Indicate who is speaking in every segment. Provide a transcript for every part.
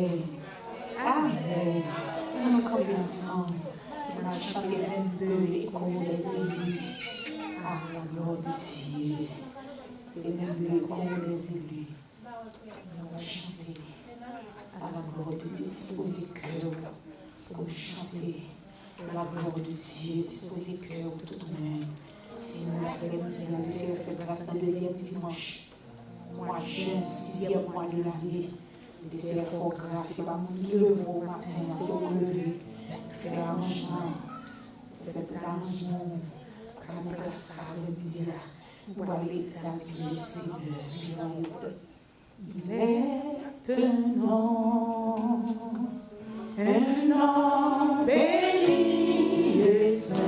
Speaker 1: Amen. On a camper ensemble. On a chanté 22 et comme les élus. Ah, la gloire de Dieu. C'est 22 comme les élus. On va chanter à la gloire de Dieu. Disposez cœur pour chanter la gloire de Dieu. Disposez cœur tout de même. Si nous l'après-midi, nous serons fait grâce dans le deuxième dimanche. Mois de juin, 6e mois de l'année. Et c'est le fort grâce. C'est pas nous qui levons au matin, c'est vous lever. Faire arrangement. Faire tout arrangement. Quand on place ça le midi là, pour aller exalter le Seigneur vivant et vrai. Il est un nom béni et saint.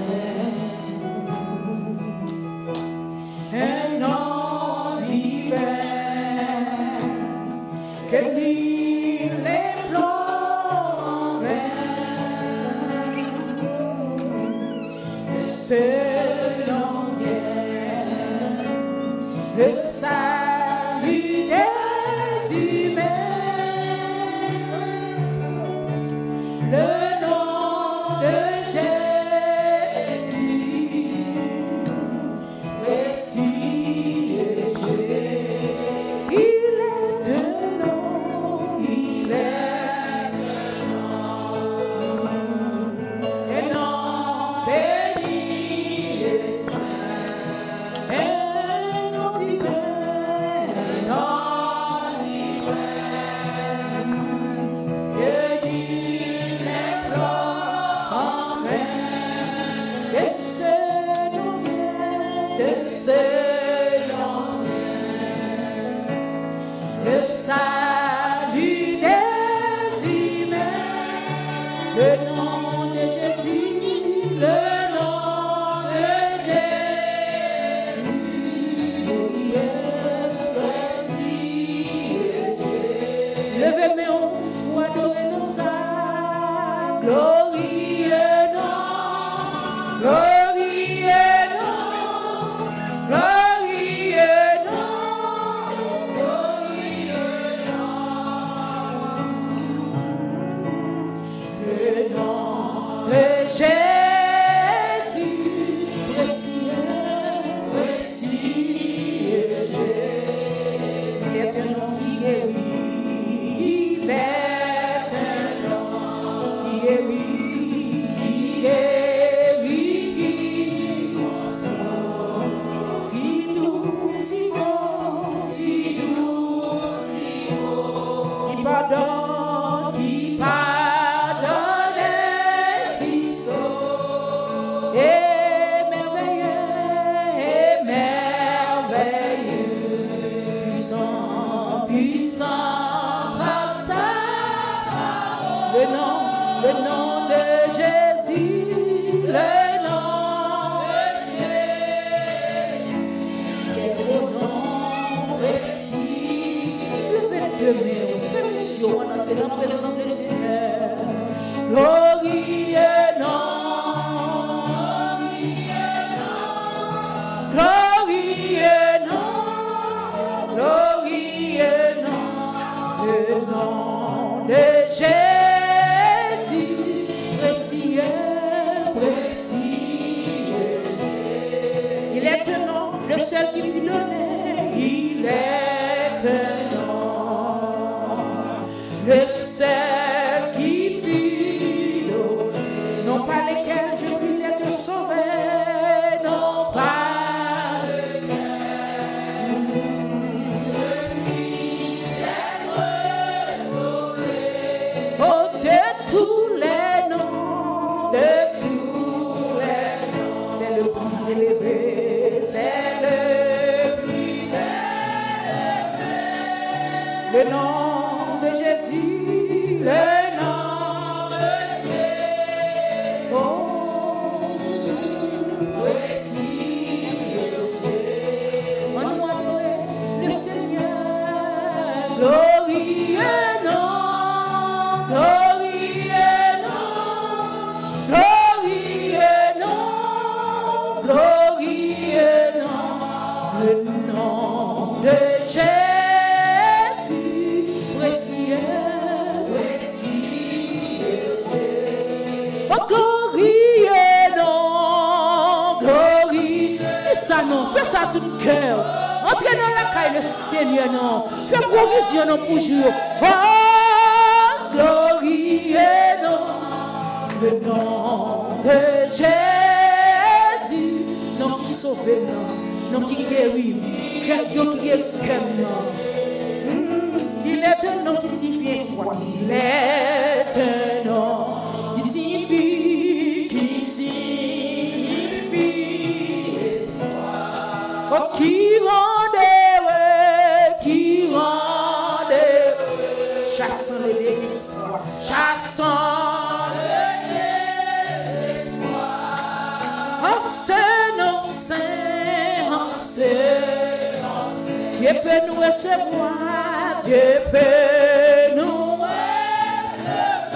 Speaker 1: Un nom divin que nul les plans vain. Ce nom vient le salut des humains. Le nom de Jésus.
Speaker 2: ça non, fais ça tout cœur. Entrez dans la caille le Seigneur non. Fais provision non pour jour. Oh, glorieux non, le nom de Jésus, non qui sauve non qui guérit, non qui guérit non. Il est un nom qui signifie espoir. Il est un nom qui signifie espoir. Oh, qui rendait, chassant les désespoirs, chassant les désespoirs. En ce nom saint, en ce Dieu peut nous recevoir, Dieu peut nous recevoir.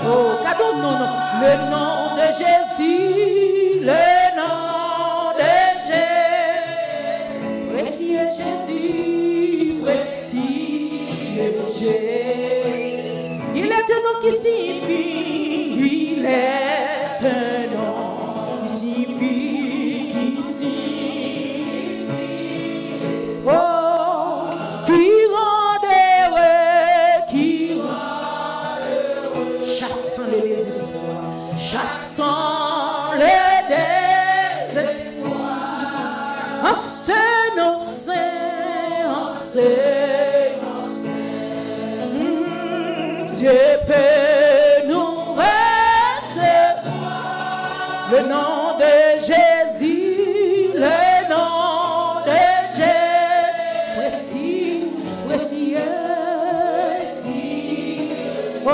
Speaker 2: Oh, cadeau, non, le nom de Jésus, le nom de Jésus. Précieux Jésus, précieux Jésus. Il est un nom qui signifie, il est un nom qui signifie, oh. Chassant les désespoirs, en ce nom saint, en ce nom saint, Dieu peut nous recevoir. Le nom de Jésus, le nom de Jésus, précieux, précieux, oh.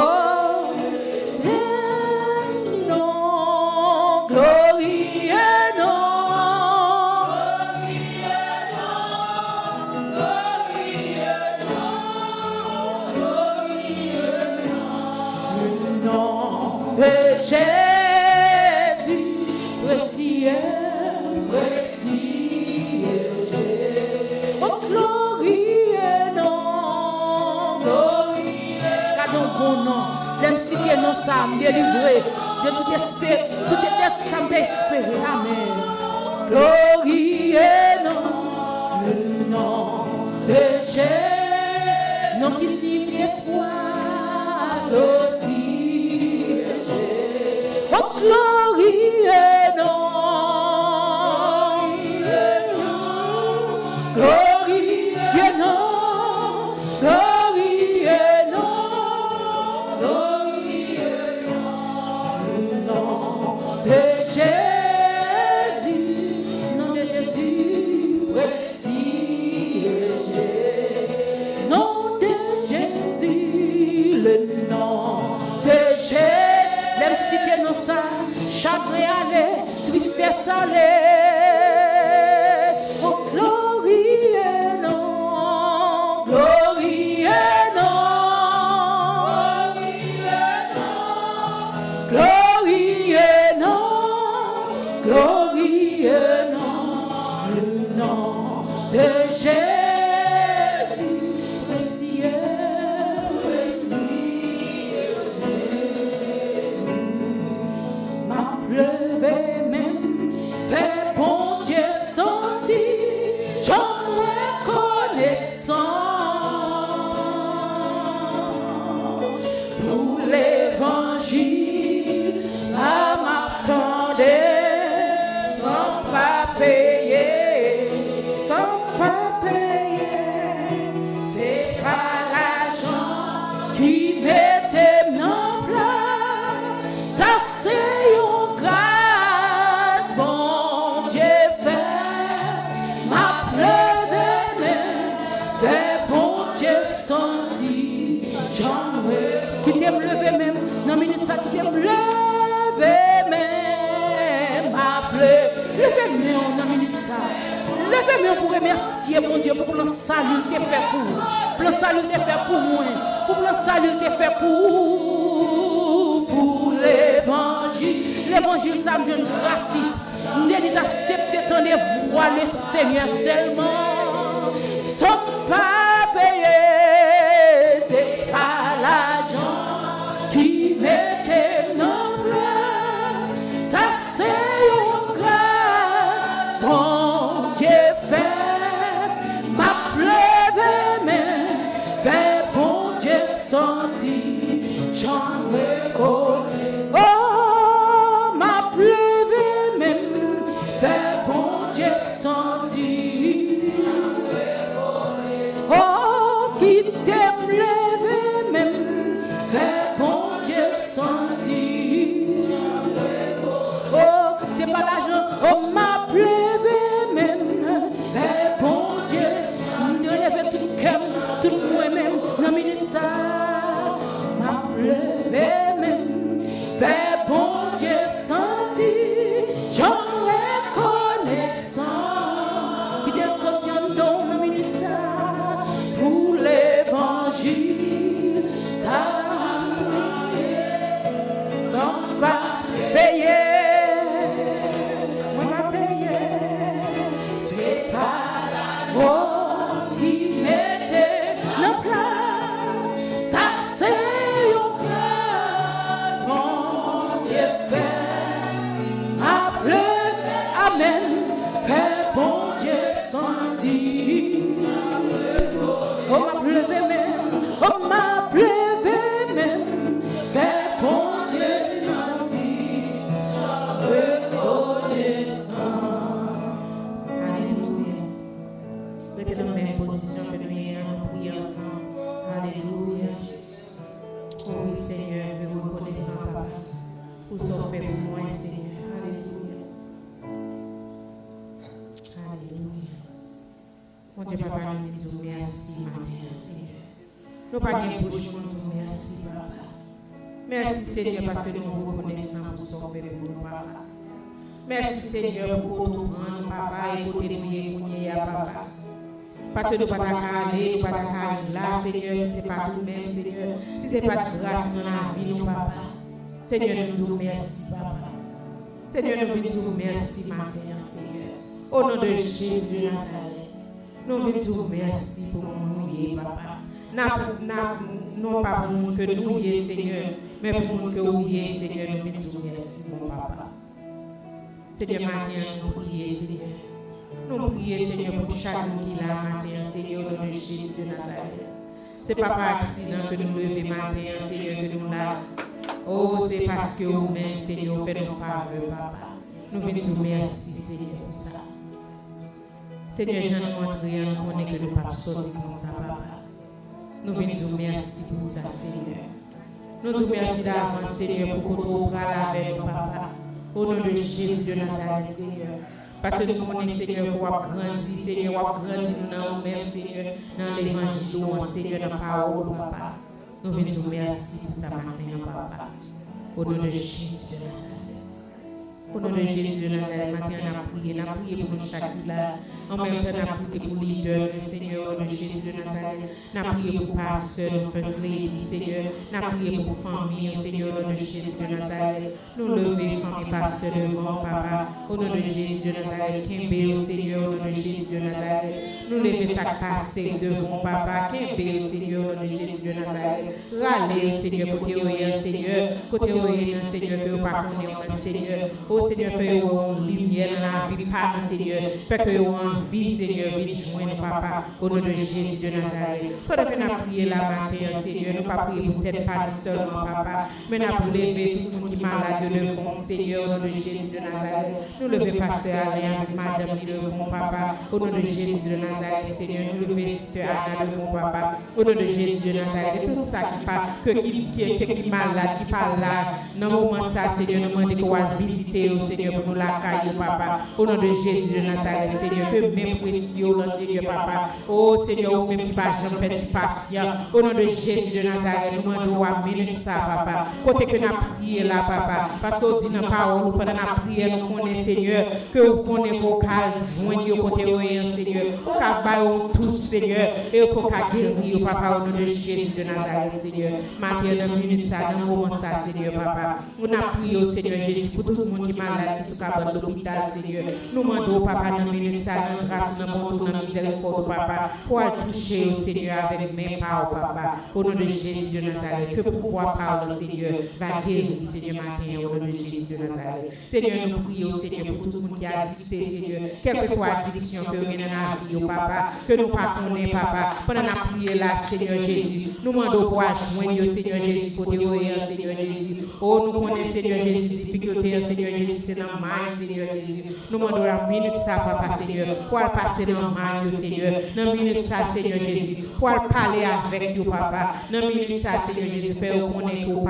Speaker 2: Non, ça me délivrer de tout esprit, tout ça me espérer. Amen. Glorieux non, le nom de Jésus, nom qui signifie espoir, glorieux Jésus. Oh, glorieux non, glorieux non, glorieux non. Chagrin aller, tristesse aller. Oh, glorieux non, glorieux non, glorieux non, glorieux non, le nom de Jésus, précieux. Levé même, fait bon Dieu senti, j'en reconnaissant pour l'évangile, ça m'attendait sans pas payer, c'est pas l'argent qui m'était en place, ça c'est qui t'aime lever même, dans minute ça qui t'aime lever même, appelé, lever même dans minute ça, lever même pour remercier mon Dieu pour le salut t'es fait pour le salut t'es fait pour moi, pour le salut t'es fait pour l'évangile ça me donne gratis, n'est d'accepter ton voix le Seigneur seulement, sans pas payer, c'est pas l'argent qui m'était noble, ça c'est un grâce, bon Dieu Nous pas de bouche pour nous dire merci, papa. Merci, Seigneur, parce que nous vous reconnaissons pour sauver pour nous, papa. Merci, Seigneur, pour tout grand, papa, et pour témoigner, papa. Parce que nous ne pouvons pas aller, nous ne pouvons pas aller là, Seigneur, si ce n'est pas nous-mêmes, Seigneur, si ce n'est pas de grâce dans la vie, nous, papa. Seigneur, nous disons merci, papa. Seigneur, nous disons merci matin, Seigneur. Au nom de Jésus de Nazareth, nous disons merci pour nous, papa. Non pas pour nous que nous y Seigneur, mais pour nous que nous y Seigneur, nous disons merci, mon papa. Seigneur, matin, nous prions, Seigneur. Nous prions, Seigneur, pour chaque monde qui l'a matin, Seigneur, au nom de Jésus de Nazareth. Ce n'est pas par accident que nous levons matin, Seigneur, que nous l'avons. Oh, c'est parce que vous-même, Seigneur, vous faites nos faveurs, papa. Nous venons te merci, Seigneur, pour ça. Seigneur, j'en montre, on connaît que nous ne pouvons pas sortir comme ça, papa. Nous venons te merci pour ça, Seigneur. Nous te merci d'avance, Seigneur, pour que tu parles avec nous, papa. Au nom de Jésus de Nazareth, Seigneur. Parce que nous connaissons, Seigneur, pour grandir, Seigneur, pour grandir dans nous-mêmes, Seigneur, dans l'évangile, Seigneur, dans la parole, papa. Nous venons te merci pour ça, matin, papa. Au nom de Jésus de Nazareth. Au nom de Jésus de Nazareth, matin, on a prié pour nous chaque là. En même temps, on a prié pour les leaders, Seigneur, au nom de Jésus de Nazareth. On a prié pour pasteur, first lady, Seigneur. On a prié pour famille, Seigneur, au nom de Jésus de Nazareth. Nous levons famille, pasteur devant, papa. Au nom de Jésus de Nazareth, Kimbé, Seigneur, au nom de Jésus de Nazareth. Nous levons chaque passé devant, papa. Kimbé, Seigneur, au nom de Jésus de Nazareth. Râlez, Seigneur, côté Oyen, Seigneur. Côté Oyen, Seigneur, que vous pas connaissez, Seigneur. Seigneur, fais une lumière dans la vie, pardon, Seigneur. Fais que vous envie, Seigneur, venez joindre, papa, au nom de Jésus de Nazareth. Pendant que nous avons prié la matin, Seigneur, nous ne pas prier peut-être pas seulement, papa, mais nous avons levé tout le monde qui est malade devant, Seigneur, au nom de Jésus de Nazareth. Nous levons pasteur Alain avec madame devant, papa, au nom de Jésus de Nazareth, Seigneur. Nous levons sister Anna devant, papa, au nom de Jésus de Nazareth. Et tout ça qui est malade, qui parle là, dans le moment ça, Seigneur, nous demandons qu'on va visiter, Seigneur, pour nous la caille, papa. Au nom de Jésus de Nazareth, Seigneur, que même précieux, Seigneur, papa. Oh, Seigneur, même qui va jamais être patient. Au nom de Jésus de Nazareth, nous demandons à mener ça, papa. Côté que nous avons prié là, papa. Parce qu'on dit dans la parole, pendant la prière, nous connaissons, Seigneur, que vous connaissez vos calmes, joignez au côté, Seigneur. Au cas où tout, Seigneur, et au cas guérir, papa, au nom de Jésus de Nazareth, Seigneur. Matin, dans minute ça, dans le moment ça, Seigneur, papa. On a prié au Seigneur Jésus pour tout le monde qui est malade, qui est dans l'hôpital, Seigneur. Nous demandons, papa, dans minute ça, dans grâce, dans mon tour, dans miséricorde, papa, pour toucher au Seigneur avec mes paroles, papa. Au nom de Jésus de Nazareth, que pouvoir parler, Seigneur, va guérir, Seigneur, matin, au nom de Jésus de Nazareth. Seigneur, nous prions, Seigneur, pour tout le monde qui a addicté, Seigneur, quelle que soit l'addiction que nous avons dans la vie, papa, que nous ne connaissons, papa, pendant la prière là, Seigneur Jésus, nous demandons pour joindre, Seigneur Jésus, pour Seigneur Jésus. Oh, nous connaissons, Seigneur Jésus, difficulté, Seigneur Jésus, c'est dans le mal, Seigneur Jésus. Nous demandons la minute ça, papa, Seigneur, pour passer dans le mal, Seigneur. Dans la minute ça, Seigneur Jésus, pour parler avec vous, papa. Dans la minute ça, Seigneur Jésus, pour connaître vos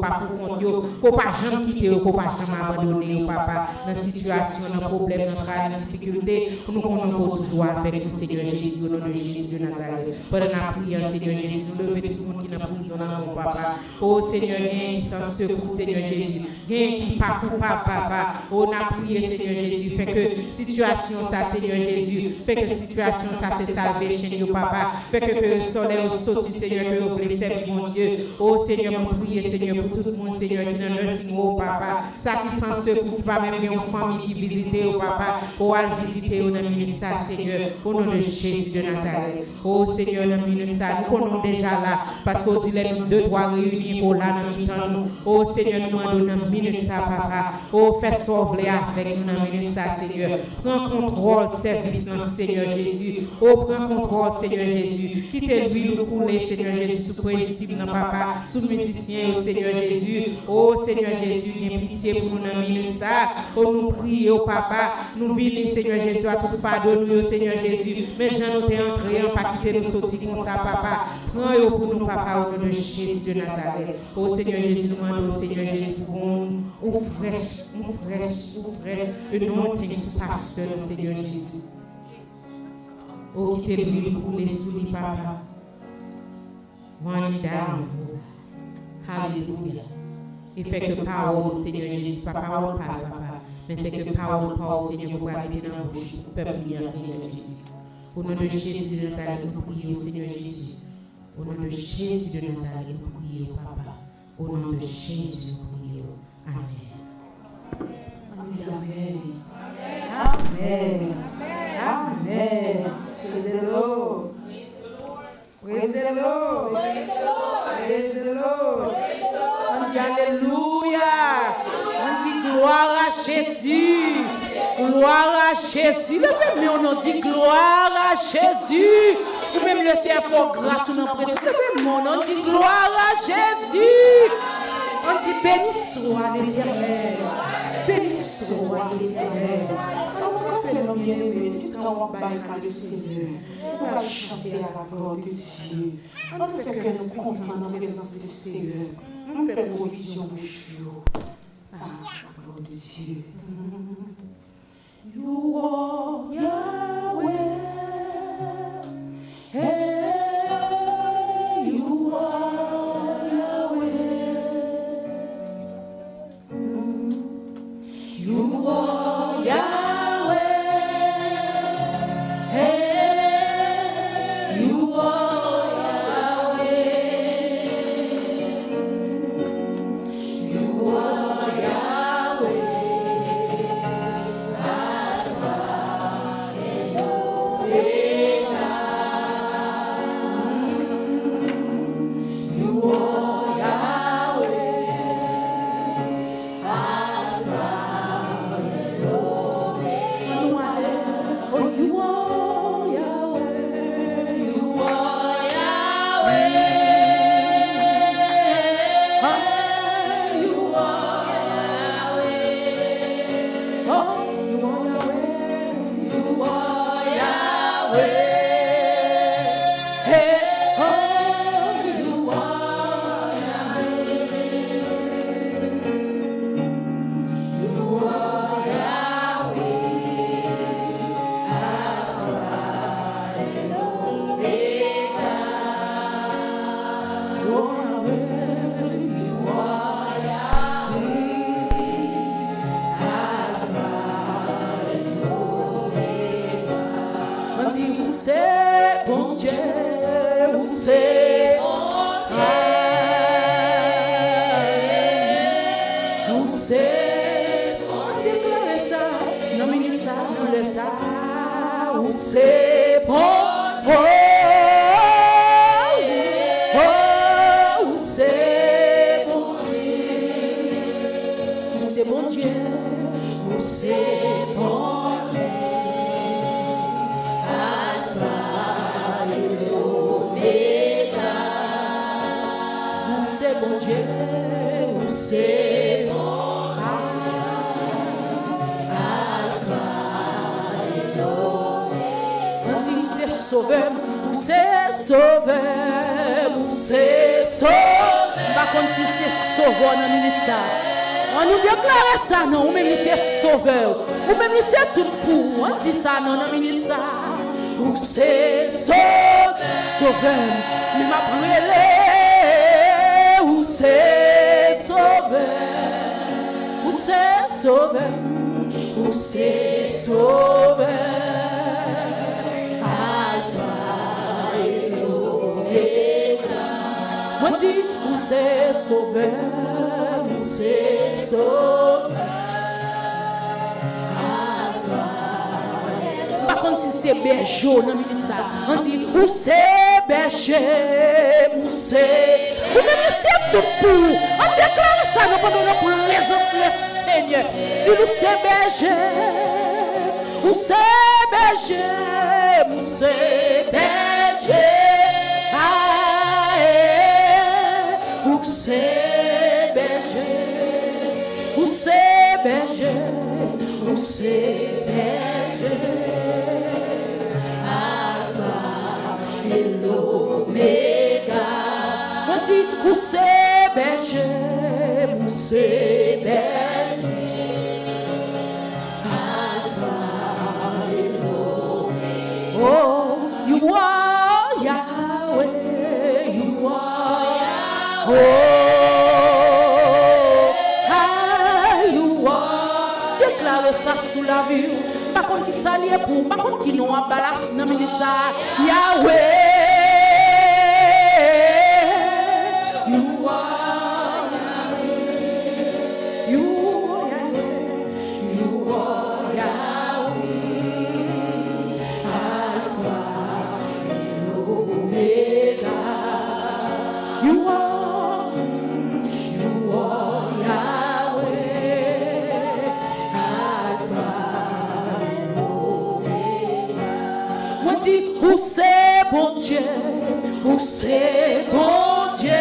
Speaker 2: pas confondre, pour pas jamais quitter, pour pas jamais abandonner, papa. Dans la situation, dans le problème, dans la difficulté, nous connaissons toujours avec vous, Seigneur Jésus, au nom de Jésus de Nazareth. Pendant la prière, Seigneur Jésus, nous levons tout le monde qui est en prison, mon papa. Oh, Seigneur, viens sans secours, Seigneur Jésus. Viens qui pas coupable, papa. On a prié, Seigneur Jésus. Fait que situation, ça, Seigneur Jésus. Fait que situation, ça, c'est salvé chez nous, papa. Fait que le soleil au sorti, Seigneur, que vous voulez servir, mon Dieu. Oh, Seigneur, on prie, Seigneur, pour tout le monde, Seigneur, qui est dans le nursing, papa. Ça qui sans secours, qui va même une famille qui visite, oh, papa. Oh, à visiter, on a mis ça, Seigneur. Au nom de Jésus de Nazareth. Oh, Seigneur, on a mis ça. Nous connaissons déjà là. Parce qu'on dit, les 2-3 réunis pour là, dans nous. Oh, Seigneur, nous demandons dans minute ça, papa. Oh, fais sauver avec nous dans minute ça, Seigneur. Prends contrôle, service, dans Seigneur Jésus. Oh, prends contrôle, Seigneur Jésus. Quittez lui nous couler, Seigneur Jésus, sous principe, papa, sous musicien, oh, Seigneur Jésus. Oh, Seigneur Jésus, viens pitié pour nous dans minute ça. Oh, nous prions, papa. Nous vivons, Seigneur Jésus, à tout pardonner, oh, Seigneur Jésus. Mais j'en ai entré, on pas quitter nous sortir comme ça, papa. Prends pour nous, papa, au nom de Jésus de Nazareth. Oh, Seigneur Jésus, nous demandons, Seigneur Jésus, pour fraîche, une anointing sous pasteur, Seigneur Jésus. Oh, qui t'est lui pour couler sous lui, papa. running down. Alléluia. Et fait que parole, Seigneur Jésus, pas parole, papa, mais c'est que parole, Seigneur, pour arrêter dans la bouche du peuple, Seigneur Jésus. Au nom de Jésus de Nazareth, nous prions, Seigneur Jésus. Au nom de Jésus de Nazareth, nous prions, papa. Au nom de Jésus, nous prions. Amen.
Speaker 1: Amen. Amen. Praise the Lord. Praise the Lord. Praise the Lord.
Speaker 2: On dit Alléluia. On dit gloire à Jésus. Gloire à Jésus. Levez-moi, on dit gloire à Jésus. Ou même laissez un fort grâce dans notre présence. Levez-moi, on dit gloire à Jésus. On dit béni soit l'Éternel. Béni soit l'Éternel.
Speaker 1: Nous bien-aimé, titre en baïka le Seigneur. Nous allons chanter à la gloire de Dieu. On fait que nous comptons dans la présence du Seigneur. On fait provision de jour. Ah, la gloire de Dieu. You are Yahweh. Hey, you are Yahweh. You are Yahweh.
Speaker 2: On nous déclare ça, non, ou même c'est sauveur, ou même c'est tout pour, on dit ça, non, non, minute ça, ou c'est sauveur, mais m'a brûlé, ou c'est sauveur, ou c'est sauveur, ou c'est sauveur, Alpha et l'Oméga, on dit, ou c'est sauveur. C'est sauveur. Par contre, si c'est berger, non, on dit où c'est berger, où c'est. Ou même c'est tout pour. On déclare ça pendant la présence du Seigneur. Dis où c'est berger, où c'est berger, où c'est berger. Où c'est. Où c'est berger, Alpha et l'Oméga. On dit où c'est berger, où c'est berger, Alpha et l'Oméga. Oh, you are Yahweh, you are. lié pour par contre qui nous a balance dans minute ça Yahweh you are Yahweh you are Yahweh you are Yahweh Alpha and Omega you are où c'est bon Dieu, où c'est bon Dieu,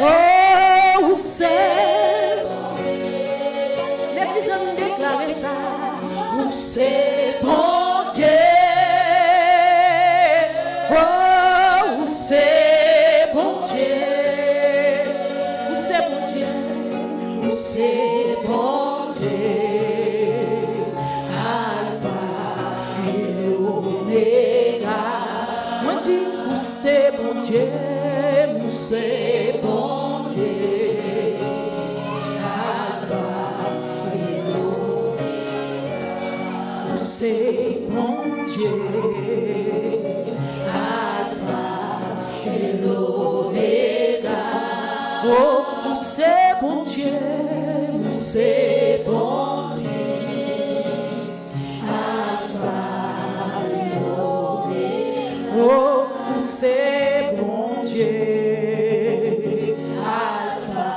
Speaker 2: oh, où c'est bon Dieu. L'Église a déclaré ça, où c'est bon Dieu, oh, où c'est bon Dieu, où c'est bon Dieu, où c'est bon Dieu. Moi dis où c'est bon Dieu, où c'est bon Dieu, Alpha et Omega, où c'est bon Dieu, Alpha et Omega, oh où c'est bon Dieu, où c'est bon Dieu. Oh, c'est bon Dieu, Alpha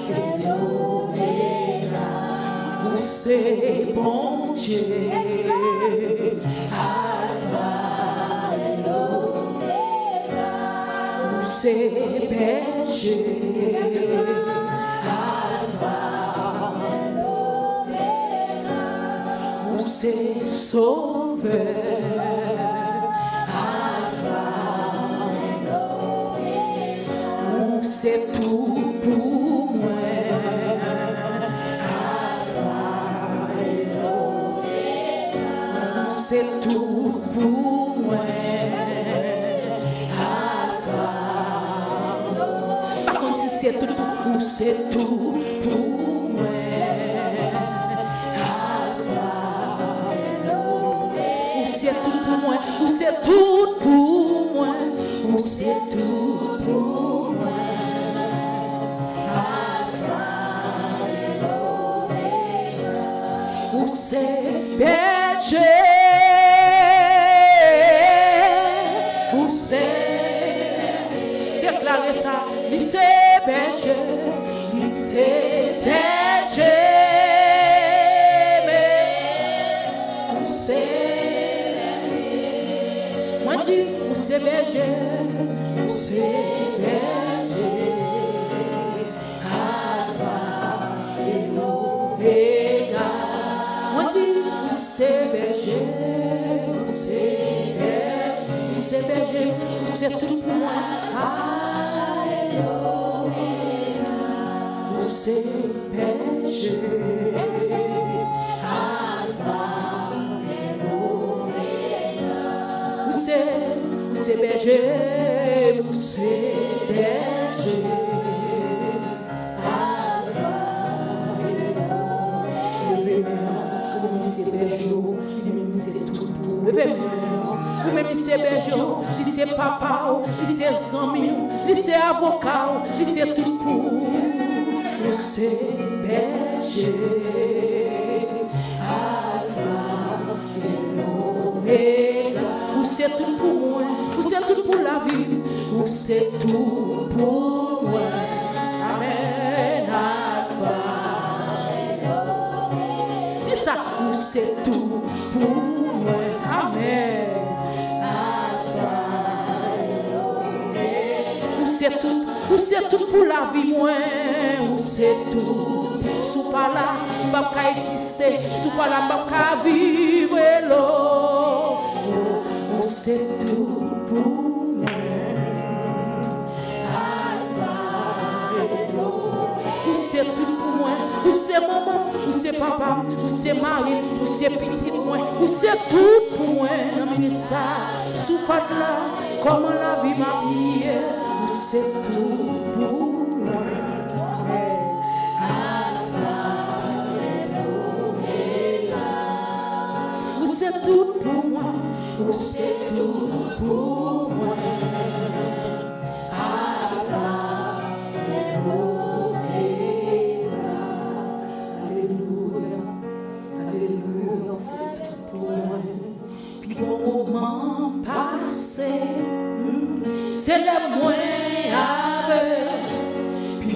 Speaker 2: et Omega. Oh, c'est bon Dieu, Alpha et Omega. Oh, c'est berger, Alpha et Omega. Oh, c'est sauveur. C'est tout pour moi, Alpha et Omega. C'est tout pour moi, Alpha et Omega. Par contre, si c'est tout pour vous, c'est tout pour moi, Alpha et Omega. C'est tout pour moi, c'est tout pour moi, c'est tout pour moi. C'est berger, où c'est déclarer ça, c'est berger, c'est berger, mais où c'est berger, moi dis où c'est berger, où c'est berger, Alpha et Omega. C'est berger, c'est berger, c'est tout pour moi. C'est berger, Alpha et Omega. C'est berger, c'est berger. C'est berger, c'est tout pour vous-même, c'est berger, c'est papa, c'est ami, c'est avocat, c'est tout pour vous, c'est berger, Alpha et Omega, vous c'est tout pour moi, vous c'est tout pour la vie, vous c'est tout pour moi, Amen, Alpha. C'est tout pour moi, Amen. Alpha et Omega. C'est tout pour la vie, moi. C'est tout. Sous pas là, pas qu'à exister. Sous pas là, pas qu'à vivre là. C'est tout pour moi. Alpha et Omega. C'est tout pour moi. C'est maman. C'est papa, c'est mari, c'est petit moi, c'est tout pour moi. Dans minute ça, sous pas là, comment la vie m'a pillé, c'est tout pour moi. Alpha et Omega.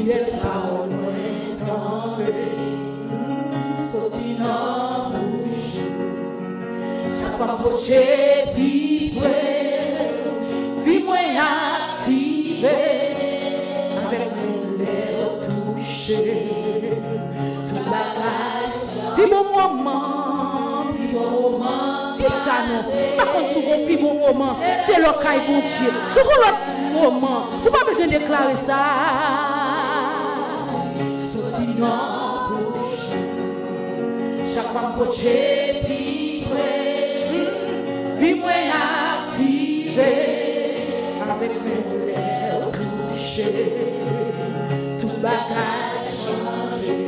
Speaker 2: belle parole, tombe, sorti dans bouche. Chaque fois approché, puis vie moi activée, avec mes lèvres touchées, tout bagage. Puis bon moment, dis ça non. Par contre, souvent, puis bon moment, c'est le cas bon Dieu. Souvent, l'autre moment, vous pas besoin de déclarer ça. Sorti dans bouche, chaque fois approché, puis vie moi activée, avec mes lèvres touchées, tout bagage changé.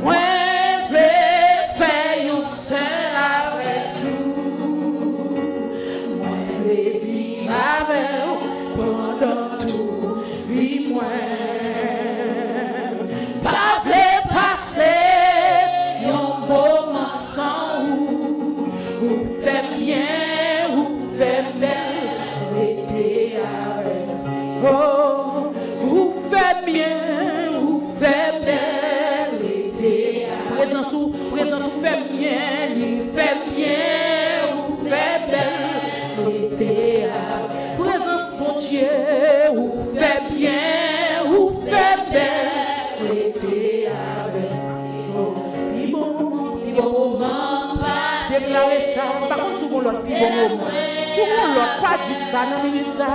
Speaker 2: Moi, je fais un seul avec nous. Moi, je vis avec pendant tout, vie moi. Pas de passer un moment sans vous fait bien, vous fait belle, l'été avec vous. Oh, vous fait bien, vous fait belle, l'été. Présence vous fait bien, lui fait bien, vous fait belle, l'été. Présence mon Dieu, vous fait bien, vous fait belle, l'été avec vous. Bon moment, déclarez ça. Par contre, souvent l'autre bon moment. Souvent l'autre pas dit ça dans minute ça.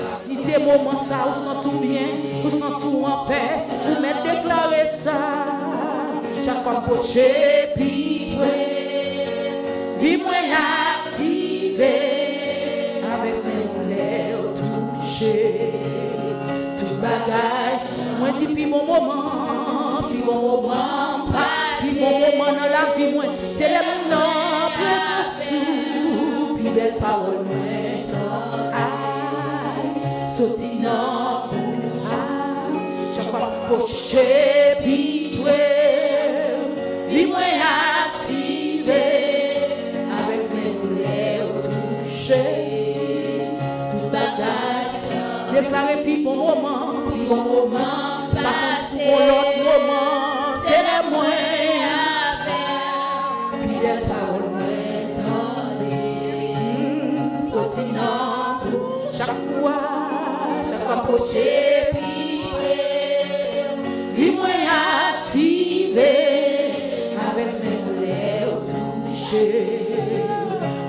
Speaker 2: Si c'est moment ça, vous sentez tout bien, vous sentez tout en paix, vous mettez déclarer ça. Chaque fois poché, puis vie moi activée, avec mes lèvres touchées, tout bagage. Moi dis puis bon moment, puis bon moment, puis bon moment dans la vie moi. C'est le moment présence, puis belle parole moi. Sorti dans bouche, chaque fois poché, puis vie moi activée, avec mes lèvres touchées, tout bagage. Déclarez puis bon moment, par contre pour l'autre moment, c'est le moins avec, puis les paroles m'entendent, sorti dans chaque fois approché, puis vie moi activée, avec mes lèvres touchées,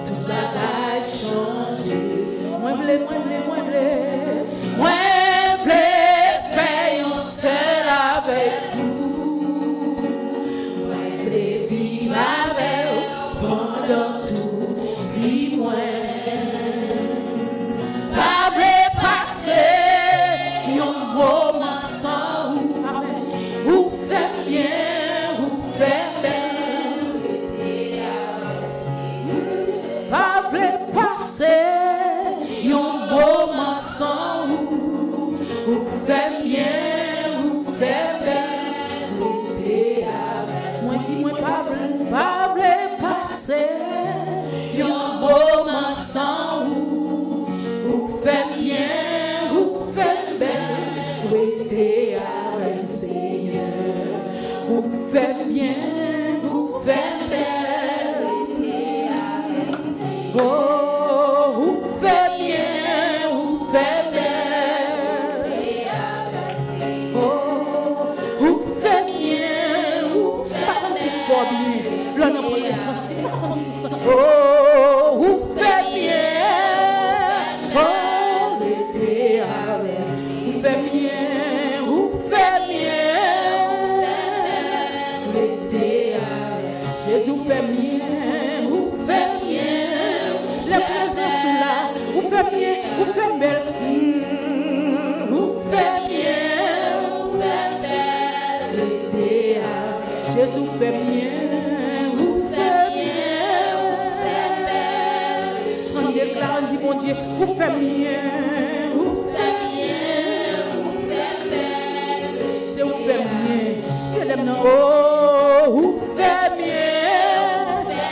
Speaker 2: tout bagage changé. Moi v'lais faire un seul avec vous. Moi v'lais vivre avec vous pendant tout, vie moi. Pas v'lais passer un moment sans vous. Vous faites bien, vous faites belle. Pas v'lais passer un moment sans vous. Vous faites bien, vous faites belle. Moi dis-moi pas v'lais passer un moment sans vous. Vous faites bien, vous faites belle. L'été avec le Seigneur. Vous faites bien, vous faites belle, l'été avec le Seigneur. Oh, vous faites bien, vous faites belle, l'été avec le Seigneur. Oh, vous faites bien, vous faites belle, l'on a pas les sentir. Oh, vous faites bien, oh, l'été avec, vous faites bien. Jésus fait bien, vous faites bien, la présence là, vous faites bien, vous faites belle, vous faites bien, vous faites belle, l'été. Jésus fait bien, vous faites bien, vous faites belle. On déclare, on dit mon Dieu, vous faites bien, vous faites bien, vous faites belle. C'est vous faites bien, c'est les noms. Oh, vous faites bien.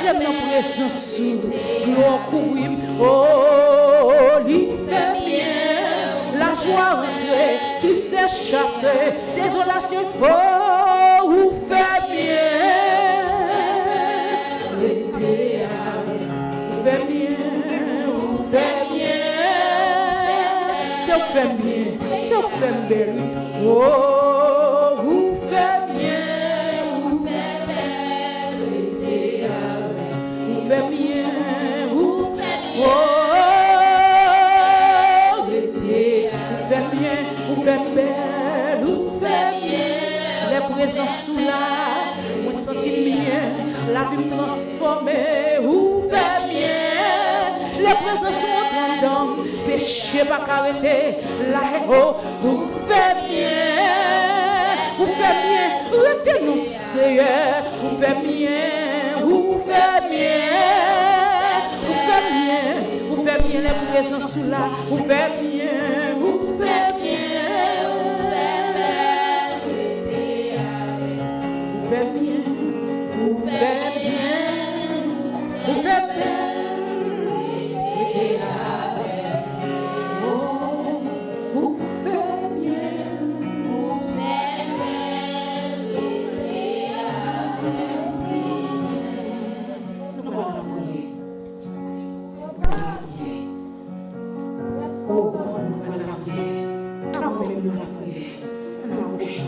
Speaker 2: J'aime la présence, gloire couvrir. Oh, lui fait bien, la joie joie rentrée, tristesse chassée, désolation, oh, vous faites bien. Vous faites bien, vous faites bien. C'est vous faites bien, c'est vous faites bien. Oh, vous faites bien, vous faites bien. Vous faites bien, vous faites bien. Oh, vous faites bien, vous faites belle, vous faites bien. Les présences sous là, moi senti bien, la vie me transformée, vous faites bien. Les présences sont en dedans, péché pas qu'arrêter, la oh, vous faites bien, vous faites bien, retenez Seigneur, vous faites bien, vous faites bien, vous faites bien, vous faites bien les présences sous là, vous faites bien, vous faites bien. Vous faites bien, vous faites bien, restez avec oh, vous faites bien, vous faites bien, restez avec
Speaker 1: nous allons la prier. Nous allons la prier. Oh, nous allons la prier. Nous allons la prier. Nous allons la prier.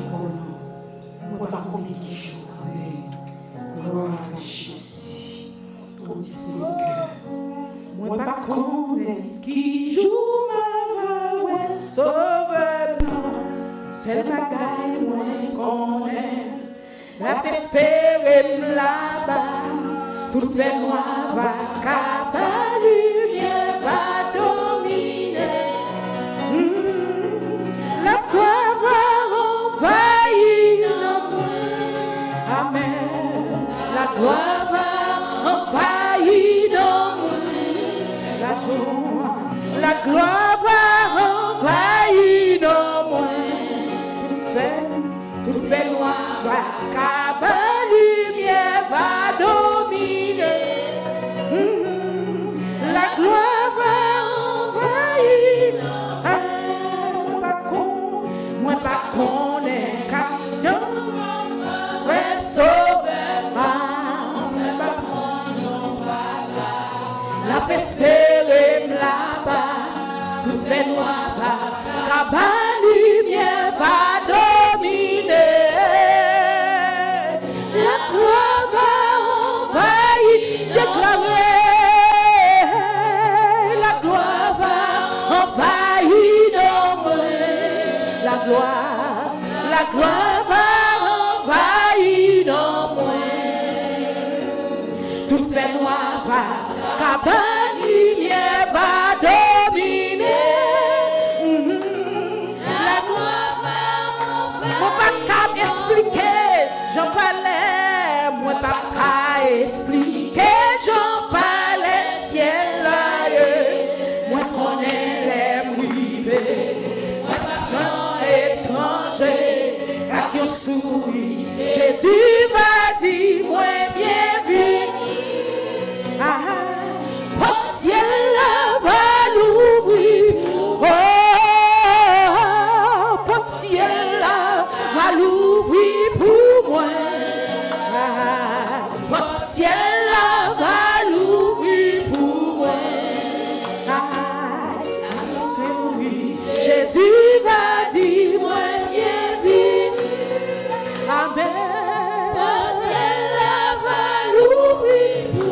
Speaker 1: Nous allons la communiquer. Gloire à Jésus, ton Seigneur. Moi, pas connaître qui joue ma voix, sauveur, c'est la bagaille, moi, connaît. La espérer là-bas, tout fait noir va caballer, lumière va dominer. La gloire va envahir. Amen. La gloire va envahir dans mon lit. La gloire va envahir dans mon lit. Tout fait noir va caballer, lumière va dominer. La gloire va envahir. Moi pas connaître car ouais, sauveur. La paix serrée là-bas, tout fait noir, la lumière va dominer. La gloire va envahir, déclarer. La gloire va envahir dans moi. La gloire va envahir dans moi. Tout fait noir va cabane, lumière va dominer. La gloire va envahir. Moi pas qu'à expliquer, j'en parlais. Moi pas qu'à expliquer, j'en parlais. Ciel là, moi connais les privés. Moi pas qu'à étranger, à qui on sourit. Jésus va dire, moi bienvenue. Votre ciel va l'ouvrir. Oh, votre ciel va l'ouvrir pour moi. Votre ciel va l'ouvrir pour moi. Jésus va dire, moi bienvenue. Amen.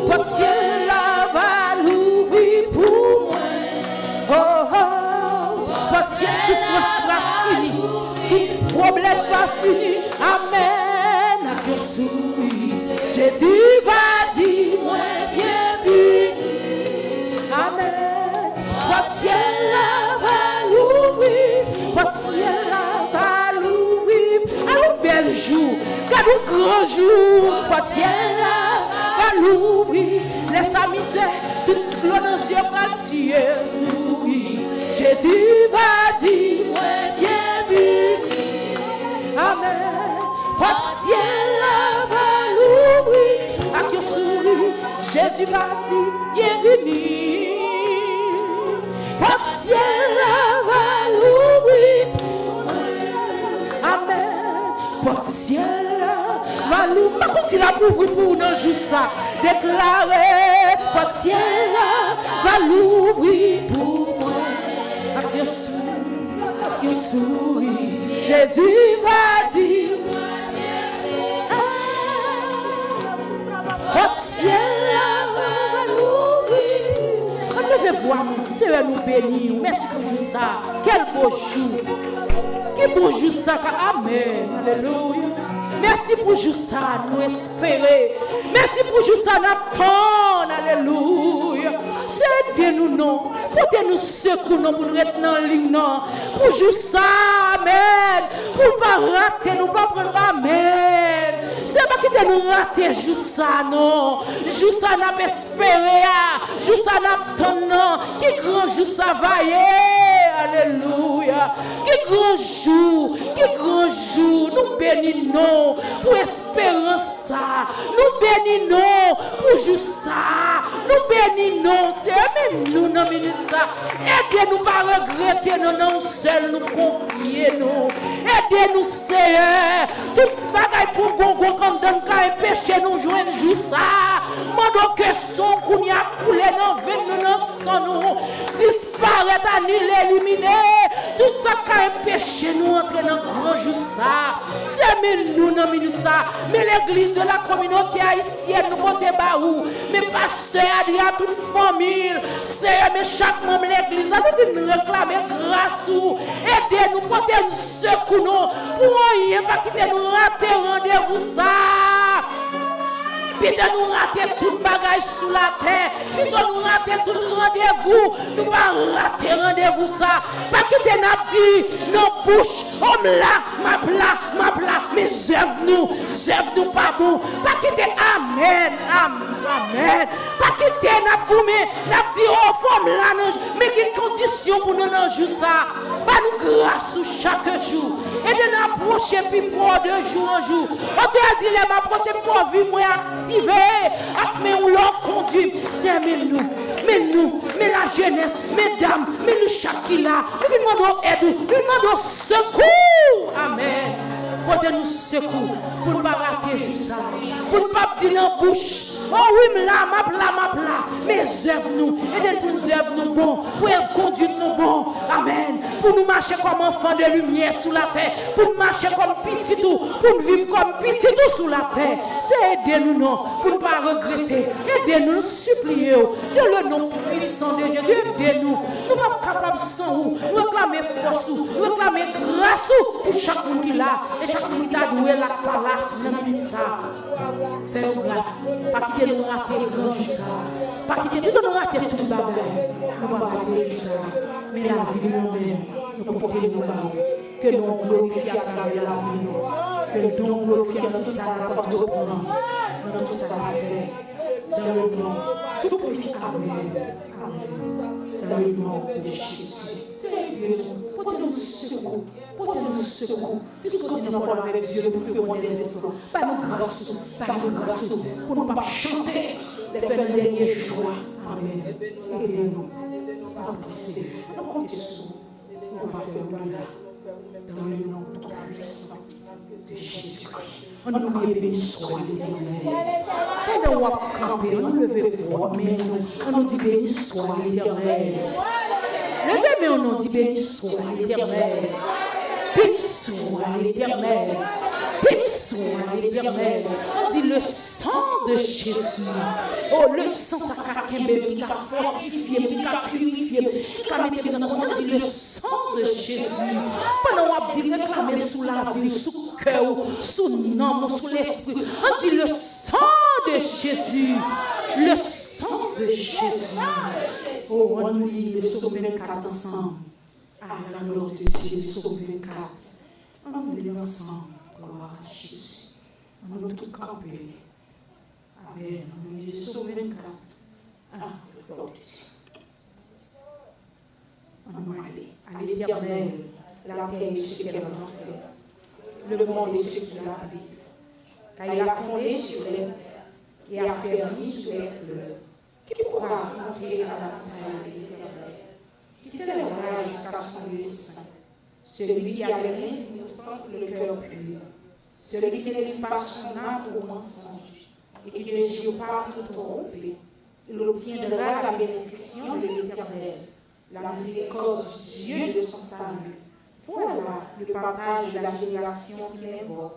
Speaker 1: Votre ciel va l'ouvrir pour moi. Oh, oh, votre ciel souffrance va finir, tout problème va finir. Amen. À Dieu sourit. Jésus va dire, moi bienvenue. Amen. Votre ciel va l'ouvrir. Votre ciel va l'ouvrir. Allons bel jour, quel grand jour. Votre ciel va l'ouvrir. Laisse sa misère, toute l'honneur va le ciel sourit. Jésus va dire, moi bienvenue. Amen. Votre ciel va l'ouvrir. À qui sourit, Jésus va dire, bienvenue. Votre ciel va l'ouvrir.
Speaker 2: nous. Par contre, il a pour vous pour nous juste ça. Déclarer, votre ciel va l'ouvrir pour moi. Qui sourit, Jésus va dire, votre ciel va l'ouvrir. On devait voir mon Seigneur nous bénir. Merci pour ça. Quel beau jour. Quel beau jour ça. Amen. Alléluia. Merci pour juste ça, nous espérer. Merci pour juste ça, nous attendre. Alléluia. C'est nous non. Portez-nous secours non pour nous être dans la ligne non. Pour juste ça, amen. Pour ne pas rater, nous pas prendre amen. C'est pas que nous rater juste ça non. Juste ça n'a pas espéré. Juste ça n'a pas non. Qui grand juste ça va y. Alléluia. Qui grand jour. Qui grand jour. Nous bénissons pour espérance ça. Nous bénissons pour juste ça. Nous bénissons. C'est même nous dans minute ça. Aidez-nous pas regretter nous non seul nous confier nous. Aidez-nous Seigneur. Toute bagaille pour gongo comme dans le péché nous joindre juste ça. Mandons que son qu'on y a coulé dans veine nous dans sang nous disparaître annulé éliminé. Tout ça qui péché nous entrer dans grand jour ça. C'est même nous dans minute ça. Mais l'église de la communauté haïtienne nous comptez baou. Mais pasteur Adrien toute famille. Seigneur, mais chaque membre de l'église a nous réclamer grâce ou aidez-nous, portez-nous secours nous pour rien pas quitter nous rater rendez-vous ça. Puis de nous rater tout bagage sous la terre. Puis de nous rater tout rendez-vous. Nous pas rater rendez-vous ça. Pas quitter n'a dit nos bouches. Homme là, ma plat. Mais zève nous pas bon. Pas quitter amen. Amen. Pas quitter n'a goumé. N'a dit oh femme là. Mais quelle condition pour nous dans jour ça. Pas nous grâce chaque jour. Et de nous approcher puis pour de jour en jour. On te a dit les m'approcher pour vivre moi activé. Mais on l'a conduit. C'est mais la jeunesse, mesdames, mais nous Shakila. Nous demandons aide, nous demandons secours. Amen. Portez-nous secours pour ne pas rater ça. Pour ne pas dire en bouche. Oh oui, ma plat. Mais œuvre-nous. Aidez-nous, œuvre-nous bon. Pour conduire nous bon. Amen. Pour nous marcher comme enfants de lumière sous la terre. Pour nous marcher comme petit tout. Pour nous vivre comme petit tout sous la terre. C'est aider-nous, non. Pour ne pas regretter. Aidez-nous, nous supplier. Dans le nom puissant de Jésus. Aidez-nous. Nous sommes capables sans vous. Nous réclamer force. Nous réclamer grâce pour chaque monde qui l'a. Et chaque monde qui a doué la place. Fais-nous grâce. Pas quitter nous rater grand juste. Pas quitter nous rater tout le bagage. Nous va rater juste. Mais la vie nous porter nous là. Que nous glorifions à travers la vie. Que nous glorifions dans tout ça apporte pour nous. Dans tout ça fait. Dans le nom tout puissant. Amen. Dans le nom de Jésus. Portez-nous secours. Portez-nous secours. Puisque nous avons parlé avec Dieu, nous ferons des espoirs. Pas nous grâce, pour ne pas chanter les faire derniers joie. Amen. Aidez-nous. Remplissez. Nous comptons sur vous. On va faire le là. Dans le nom tout puissant de Jésus-Christ. On nous crie béni soit l'Éternel. Et nous allons camper, on levez voix, mais on nous dit béni soit l'Éternel. Levez, mais on nous dit béni soit l'Éternel. Béni soit l'Éternel. Béni soit l'Éternel. On dit le sang de Jésus. Oh, le sang, ça a qui a fortifié, qui a purifié, qui a mis dans le monde. On dit le sang de Jésus. Pendant qu'on dit réclamer sous la vie, sous le cœur, sous le nom, sous l'esprit. On dit le sang de Jésus. Le sang de Jésus. Oh, on nous lit le psaume 24 ensemble. À la gloire de Dieu, le psaume 24. On nous lit ensemble. Gloire à Jésus. On nous tout camper. Amen. On nous lit le psaume 24. À la gloire de Dieu. On nous aller à l'Éternel, la terre et ce qu'elle en fait. Le monde et ce qui l'habite. Car il a fondé sur les et a fermé sur les fleuves. Qui pourra monter à la montagne de l'Éternel? Qui s'élèvera jusqu'à son lieu saint? Celui qui a les mains innocentes, le cœur pur.
Speaker 1: Celui qui ne livre pas son âme au mensonge et qui ne jure pas tout tromper, il obtiendra la bénédiction de l'Éternel, la miséricorde du Dieu de son salut. Voilà le partage de la génération qui l'invoque,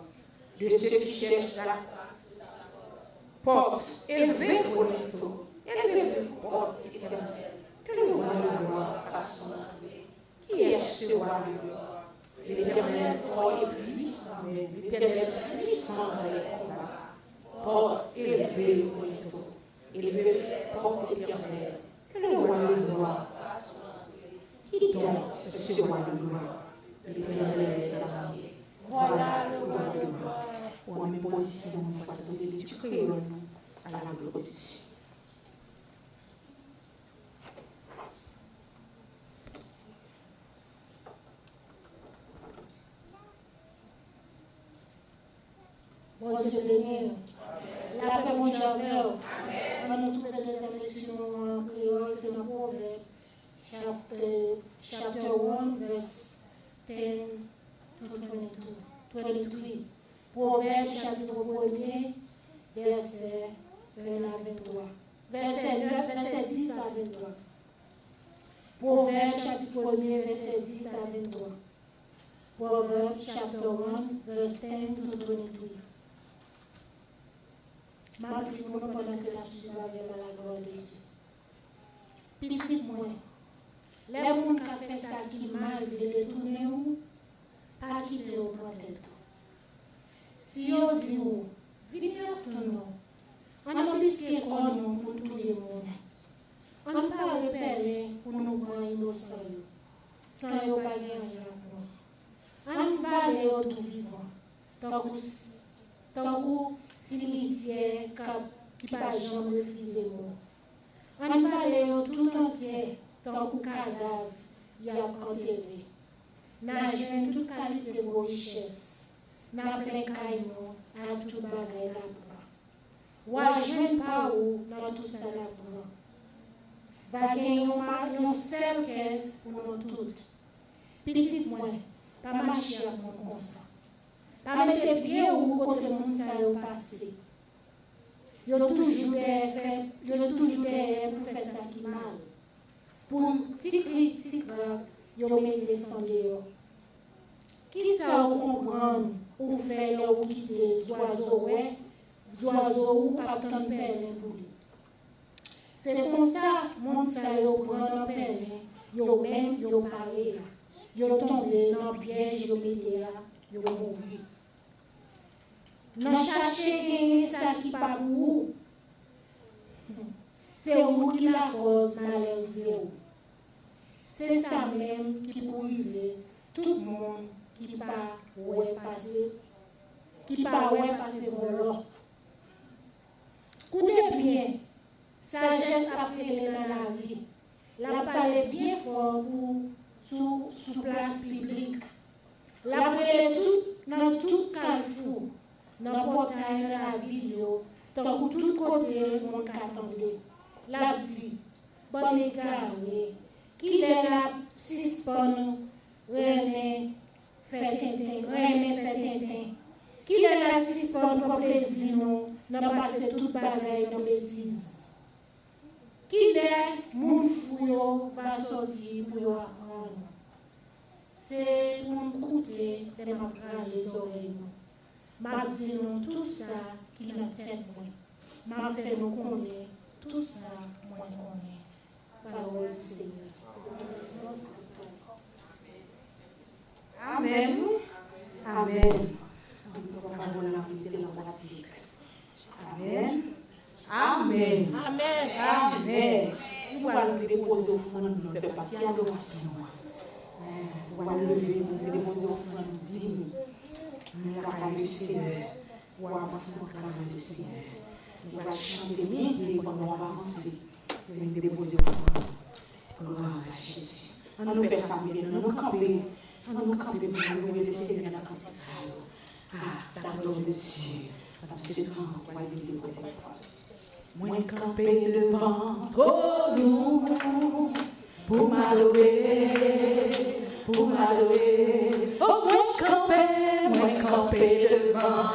Speaker 1: de ceux qui cherchent la porte élevée vos linteaux, élevez vos portes éternelles, que le roi de gloire fasse son entrée. Qui est ce roi de gloire? L'Éternel fort et puissant, l'Éternel puissant dans les combats. Porte élevée vos linteaux, élevez les portes éternelles, que le roi de gloire fasse son entrée. Qui donc ce roi de gloire? L'Éternel des armées. Voilà le roi de gloire. Pour mes positions, nous va donner du créole à la gloire de Dieu.
Speaker 3: Bon Dieu béni. La paix mondiale. On nous trouve des lectures en créole, c'est dans Proverbe, chapter 1, verse 10 to 23. Proverbe, chapitre 1er, verset 1 à 23. Verset 10 à 23. Proverbe, chapitre 1er, verset 10 à 23. Proverbe, chapter 1, verse 10 to 23. Ma prie pour nous pendant que la suivons avec la gloire de Dieu. Petit moi, les gens qui ont fait ça qui mal, veulent détourner ou pas quitter au point tête. Si on dit ou, venez tout nous. On a bisqué comme nous pour tuer le monde. On n'a pas repéré pour nous prendre innocents. Sans y pas gagner à nous. On va aller au tout vivant. Tant que cimetière qui ne pas jamais refuser moi. On va aller au tout entier. Tant que cadavre y a enterré. N'a joué toute qualité de richesse. N'a plein caillou à tout bagay la bois. Ou à jouer pas où dans tout ça la bois. Va gagner une seule caisse pour nous toutes. Petit moi, pas marcher à mon comme ça. Pas mettre pied ou côté monde ça y passé. Yo toujours des pour faire ça qui mal. Pour petit cri, petit grave, yo met descendre yo. Qui ça ou comprendre ou faire les ou quitter les oiseaux ou pas tant pelle pour lui. C'est comme ça monde ça yo prend pelle, yo même yo paré. Yo tombé dans piège, yo metté là, yo mourir. Non chercher gagner ça qui pas pour. C'est vous qui la cause malheur arrivé. C'est ça même qui pour arriver tout le monde qui pas ouais passer volant. Écoutez bien, sagesse après les dans la vie. La parler bien fort pour sous place publique. La parler tout dans tout carrefour, dans portail de la ville, dans tout côté mon qu'attendait. La dit, bonne égaré, qui est la suspend, René, fait tintin. Qui est la suspend pour plaisir, n'a passé toute bagaille dans bêtise. Qui est mon fouillot va sortir pour apprendre. C'est mon côté de ma prendre les oreilles. M'a dit nous tout ça qui n'a tête moi. M'a fait nous connaître tout ça moi connaît. Parole du Seigneur. C'est une licence.
Speaker 1: Amen. Amen. On va voir la vérité en pratique. Amen. Amen.
Speaker 3: Amen.
Speaker 1: Amen. Nous allons déposer au fond, nous faisons partie de l'adoration. Nous allons lever, nous déposer au fond, nous dire, nous allons le Seigneur, nous allons avancer dans le travail du Seigneur. Nous allons chanter bien, nous allons avancer, nous déposer au fond. Gloire à Jésus. On nous fait ça bien, nous nous camper pour nous louer le Seigneur dans le cantique. La gloire de Dieu, dans ce temps, on va le déposer au fond. Moi camper le ventre nous pour m'alouer. Oh moi camper le ventre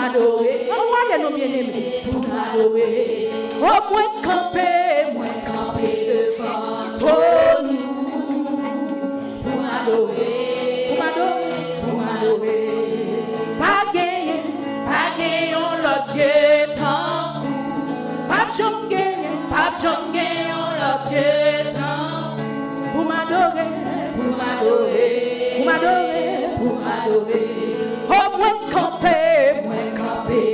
Speaker 2: m'adorer. Oh, allez, nos bien-aimés, pour m'adorer. Oh, moi camper devant toi, pour m'adorer, pour m'adorer. Pas gagner, on l'autre Dieu tant. Pas gagner, on l'autre Dieu tant. Pour m'adorer, pour m'adorer, pour m'adorer, pour m'adorer. Oh, moi camper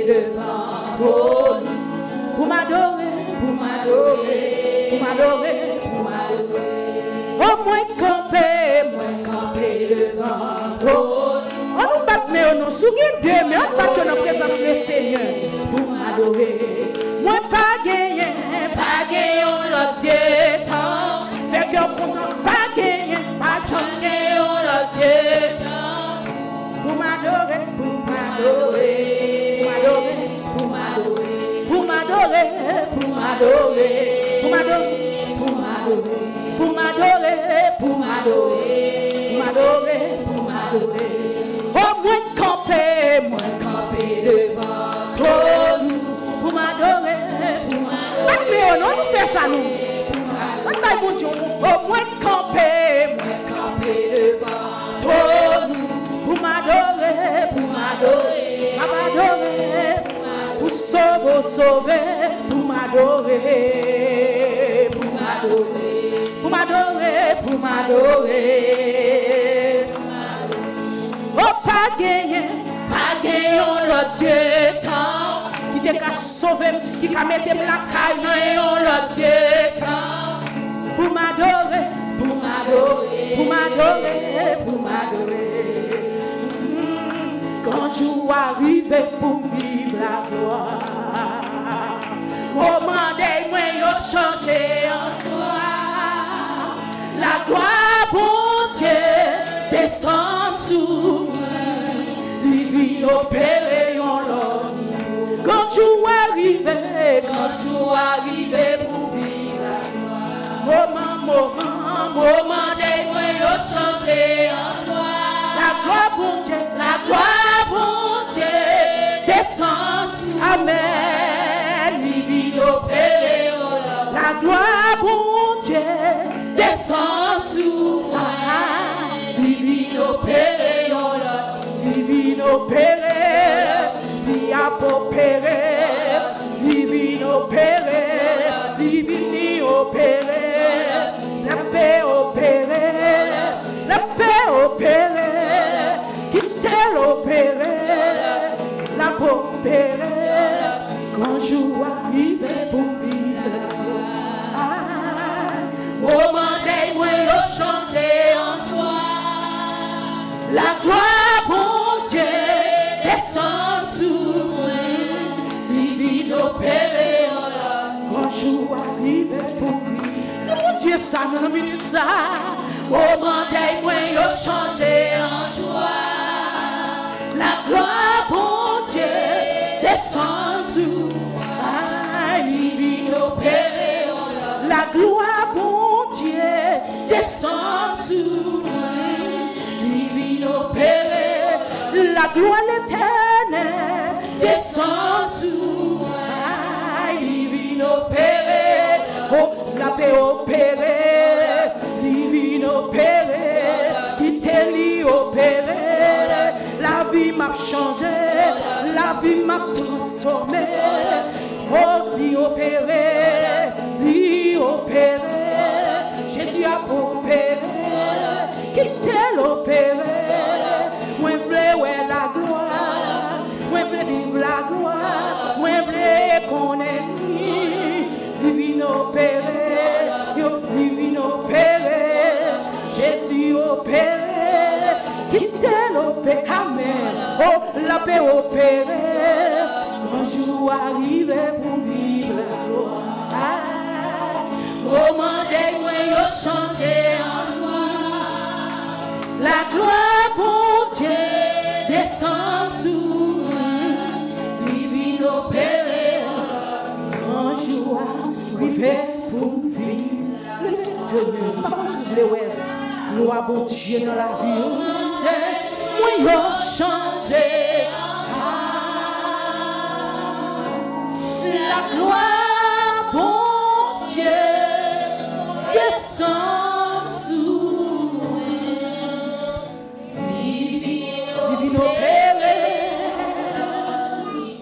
Speaker 2: devant toi, pour m'adorer, pour m'adorer, pour m'adorer, pour m'adorer. Oh, moi camper devant toi. On nous bat, mais on nous sourit Dieu, mais on bat que nous présente le Seigneur pour m'adorer. Moi pas gagné, on l'a Dieu tant. Fait que content, pas gagné, on l'a Dieu tant. Pour m'adorer, pour m'adorer, pour m'adorer, pour m'adorer, pour m'adorer, pour m'adorer, pour m'adorer, pour m'adorer, pour m'adorer, pour m'adorer, pour m'adorer. Oh, moi camper devant toi, pour m'adorer, pour m'adorer. Mais on nous fait ça, nous. Oh, moi camper devant toi, pour m'adorer, pour m'adorer, pour sauver, pour m'adorer, pour m'adorer, pour m'adorer. Oh, pas gagné, on l'a Dieu tant. Qui t'a sauvé, qui t'a mis la caille, on l'a Dieu tant. Pour m'adorer, pour m'adorer, pour m'adorer, pour m'adorer. Quand je arrive pour vivre la gloire, oh, mandez-moi de changer en joie. La gloire, bon Dieu, descend sous moi. Divine opéré en l'homme. Quand je arrive pour vivre la gloire. Moment des changer en joie. La gloire, bon Dieu, descend sous moi. Amen. Divine opéré en l'homme. La gloire, bon Dieu, descend sous moi. Divine opéré en l'homme. Divine opéré, qui a opéré, divine opéré, divine opéré, la paix opéré, qui t'est opéré, la paix opéré, quand je arrive pour vivre. Moment des changer en joie. La gloire, bon Dieu, descend sous moi. Divine opéré en l'homme. Quand je arrive pour vivre. Mon Dieu, ça nous minute ça. Moment des changer en joie. La gloire, bon Dieu, descend sous moi. Divine opéré en l'homme. La gloire, bon Dieu, descend sous moi. Opéré, la gloire éternelle descend sous moi. Divine opéré, oh, la paix opérée, divine opérée, qui t'est li opéré, la vie m'a changé, la vie m'a transformé. Oh, li opéré, Jésus a opéré, qui t'est opéré. Moi v'lais la gloire, moi v'lais vivre la gloire, moi v'lais qu'on est divine opéré, divine opéré, Jésus opéré, qui t'est opéré, amen, oh la paix opéré, un jour arrivé pour vivre la gloire, moment des changer en joie, la gloire bon Dieu descend sous moi, divine opéré, un jour arrivé pour vivre le tenu, pas comme si vous voulez, gloire bon Dieu dans la vie, moi yo changé, gloire, bon Dieu, descend sous divine opéré.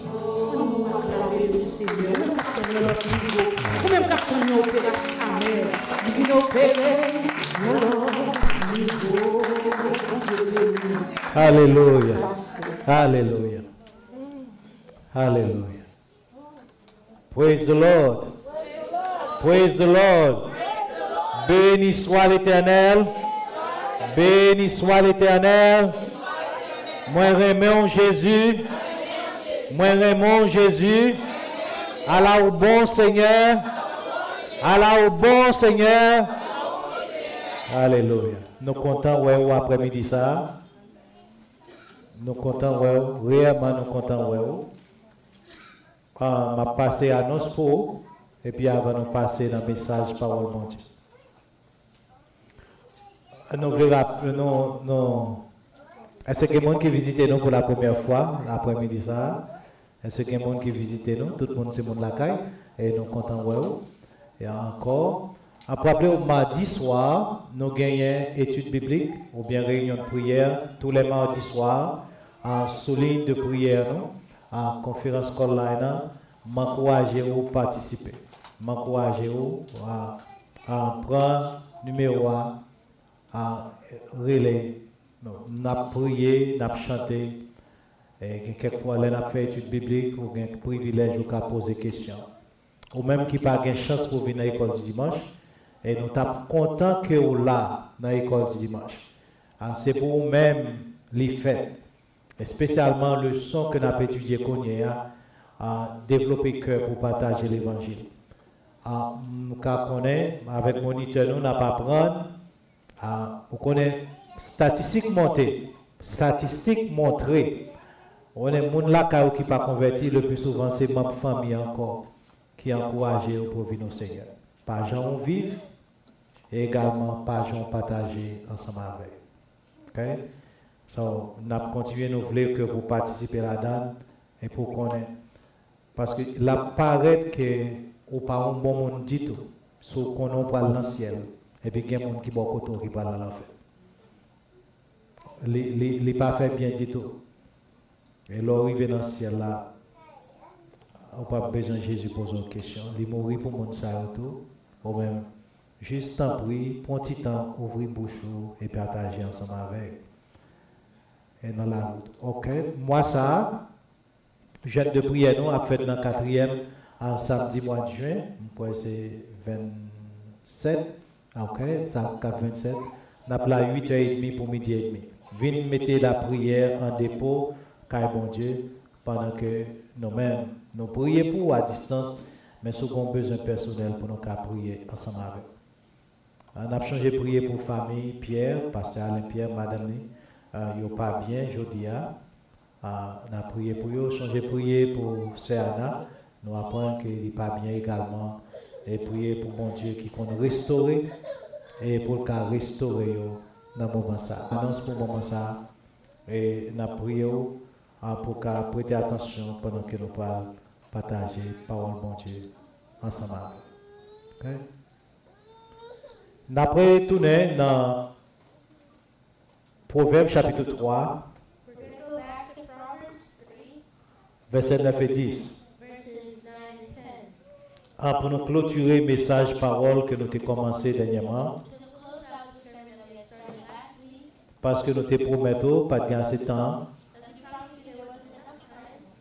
Speaker 2: Nous acclamer le Seigneur, nous même capter nos opérations, divine opéré.
Speaker 4: Alléluia. Alléluia. Alléluia. Praise the Lord. Praise the Lord. Béni soit l'Éternel. Béni soit l'Éternel. Moi remercie Jésus. Moi remercie Jésus. Allah au bon Seigneur. Allah au bon Seigneur. Alléluia. Nous comptons ouais après-midi ça. Nous comptons ouais réellement nous comptons ouais. M'a passé annonce pour et puis avant nous passer dans le message parole mon Dieu. Est-ce que quelqu'un qui visite nous pour la première fois l'après-midi ça? Est-ce que quelqu'un qui visite nous? Tout le monde c'est mon lacaille et nous comptons ouais. Et encore après au mardi soir, nous gagnons études bibliques ou bien réunion de prière tous les mardis soirs en souligne de prière en conférence online. M'encourager à participer. M'encourager à prendre numéro à relais. N'a prié, n'a chanté. Et quelquefois, on a fait études bibliques ou un privilège ou qu'à poser des questions. Ou même qui n'a pas de chance pour venir à l'école du dimanche. Et nous sommes contents que vous là dans l'école du dimanche. C'est pour vous-même les fêtes. Et spécialement le son que nous avons étudié à développer cœur pour partager l'évangile. Nous connaissons, avec moniteur, nous n'avons pas prendre. Vous connaissez statistiques montées, statistiques montrées. On est gens là qui pas converti le plus souvent c'est ma famille encore qui encourage pour venir au Seigneur. Pas gens vivent et également pas gens partager ensemble avec. OK? So, nous avons continué nous voulons que vous participez là-dedans et pour connaître. Parce que la paraît que ou pas un bon monde dit tout, sauf qu'on on parle dans le ciel et puis il y a des gens qui beaucoup qui parlent dans l'enfer. Les pas fait bien dit tout. Et l'arrivée dans le ciel là, on n'a pas besoin de Jésus poser une question. Il mourit pour mon ça tout. Ou même juste en prie, prends un petit temps, ouvrir bouche et partager ensemble avec. Et dans la route. OK, moi ça. Jeune de prière, nous avons fait dans le 4e en samedi mois de juin, c'est 27, ok, ça 4-27, nous avons la 8h30 pour midi et demi. Venez mettre la prière en dépôt, car bon Dieu, pendant que nous-mêmes, nous prions pour à distance, mais si nous avons besoin personnel pour nous prier ensemble avec. On a changé de prier pour famille, Pierre, pasteur Alain Pierre, madame, il n'est pas bien, jeudi. On a prié pour eux, changé de prier pour Sœur Anna. Nous apprenons qu'il n'est pas bien également. Et prier pour mon Dieu qui compte restaurer et pour le cas restaurer dans le moment ça. Annonce pour le moment ça. Et nous prions pour qu'à prêter attention pendant que nous parlons, partager parole mon Dieu ensemble. Okay? Nous avons tourné dans Proverbe chapitre 3. Versets 9 et 10. Pour nous clôturer le message parole que nous avons commencé dernièrement. Parce que nous te promettons, pas de gagner ce temps.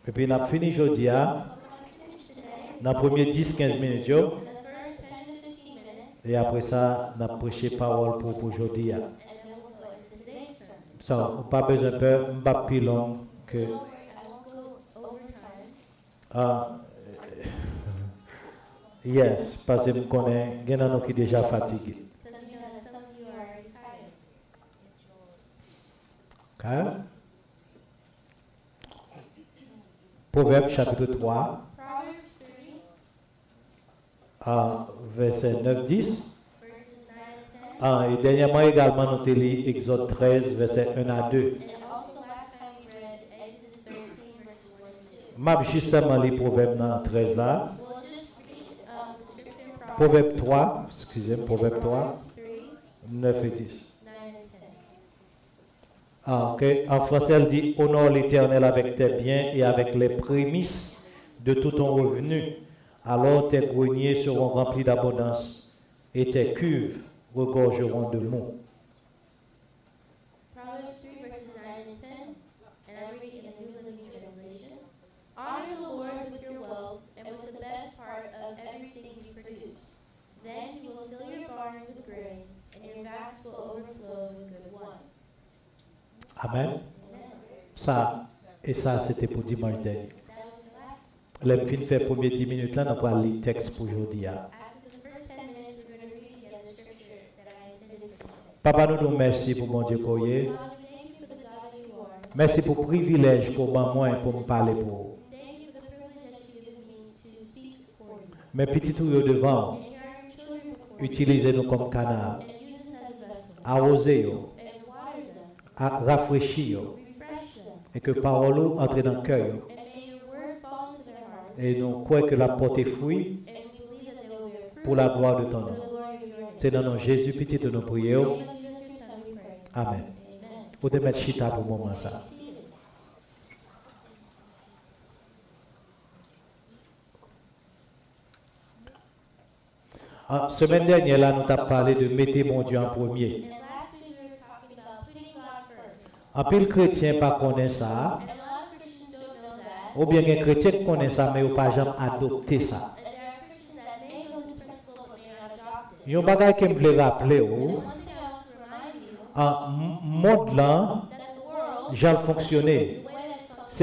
Speaker 4: Et puis nous avons fini aujourd'hui, dans les premiers 10-15 minutes. Et après ça, nous avons prêché parole pour aujourd'hui. So, pas besoin de peur, je ne vais pas plus long que. Yes, parce que je connais, il y en a qui sont déjà fatigués. Okay. Proverbe chapitre 3, verset 9-10. Et dernièrement également, nous avons lu Exode 13, verset 1 à 2. Je vais juste seulement lire Proverbe 13 là. Proverbe 3, excusez-moi, Proverbe 3, 9 et 10. Ah, ok. En français, elle dit, honore l'Éternel avec tes biens et avec les prémices de tout ton revenu. Alors tes greniers seront remplis d'abondance et tes cuves regorgeront de mots.
Speaker 5: Proverbs 3 verses 9 and 10, and I read it in the New Living Translation. Honor the Lord with your wealth and with the best part of everything you produce. Then he will fill your barns with grain, and your vats will overflow with good wine.
Speaker 4: Amen. Ça, et ça, c'était pour dimanche dernier.
Speaker 5: That was the last.
Speaker 4: Les filles fait premier 10 minutes là, on va lire le texte pour aujourd'hui.
Speaker 5: After the first 10 minutes, we're going to read again the scripture that I intended for today.
Speaker 4: Papa, nous nous merci pour mon Dieu pour y.
Speaker 5: Father, we thank you for the God you are.
Speaker 4: Merci pour le privilège pour moi pour me parler pour vous.
Speaker 5: Thank you for the privilege that you've given me to speak for you.
Speaker 4: Mes petits tours devant,
Speaker 5: And you are your children before you.
Speaker 4: utilisez-nous comme canal,
Speaker 5: And use us as vessels.
Speaker 4: arrosez-nous,
Speaker 5: And water them.
Speaker 4: rafraîchissez-nous,
Speaker 5: Refresh them.
Speaker 4: et que parole entre dans le cœur.
Speaker 5: And may your word fall into their hearts.
Speaker 4: Et nous croyons que la porte fruit
Speaker 5: And we believe that they will bear fruit
Speaker 4: pour la gloire de ton
Speaker 5: for
Speaker 4: nom.
Speaker 5: the glory of your name.
Speaker 4: C'est dans le nom de Jésus, petit de nos prières.
Speaker 5: In the name of Jesus, your Son, we pray.
Speaker 4: Amen.
Speaker 5: Amen.
Speaker 4: Vous devez mettre chita pour le moment ça.
Speaker 5: Be seated.
Speaker 4: Semaine dernière, là, nous avons parlé de mettre mon Dieu en premier.
Speaker 5: And last week we were talking about putting God first.
Speaker 4: En pile chrétien pas connaît ça,
Speaker 5: And a lot of Christians don't know that.
Speaker 4: ou bien un chrétien qui connaît ça, mais il pas jamais adopté ça.
Speaker 5: And there are Christians that may know this principle but may not adopt it.
Speaker 4: Il y a un bagage que je voulais rappeler,
Speaker 5: And one thing I want to remind you
Speaker 4: en monde là,
Speaker 5: that the world,
Speaker 4: j'ai fonctionné.
Speaker 5: the way that it functions,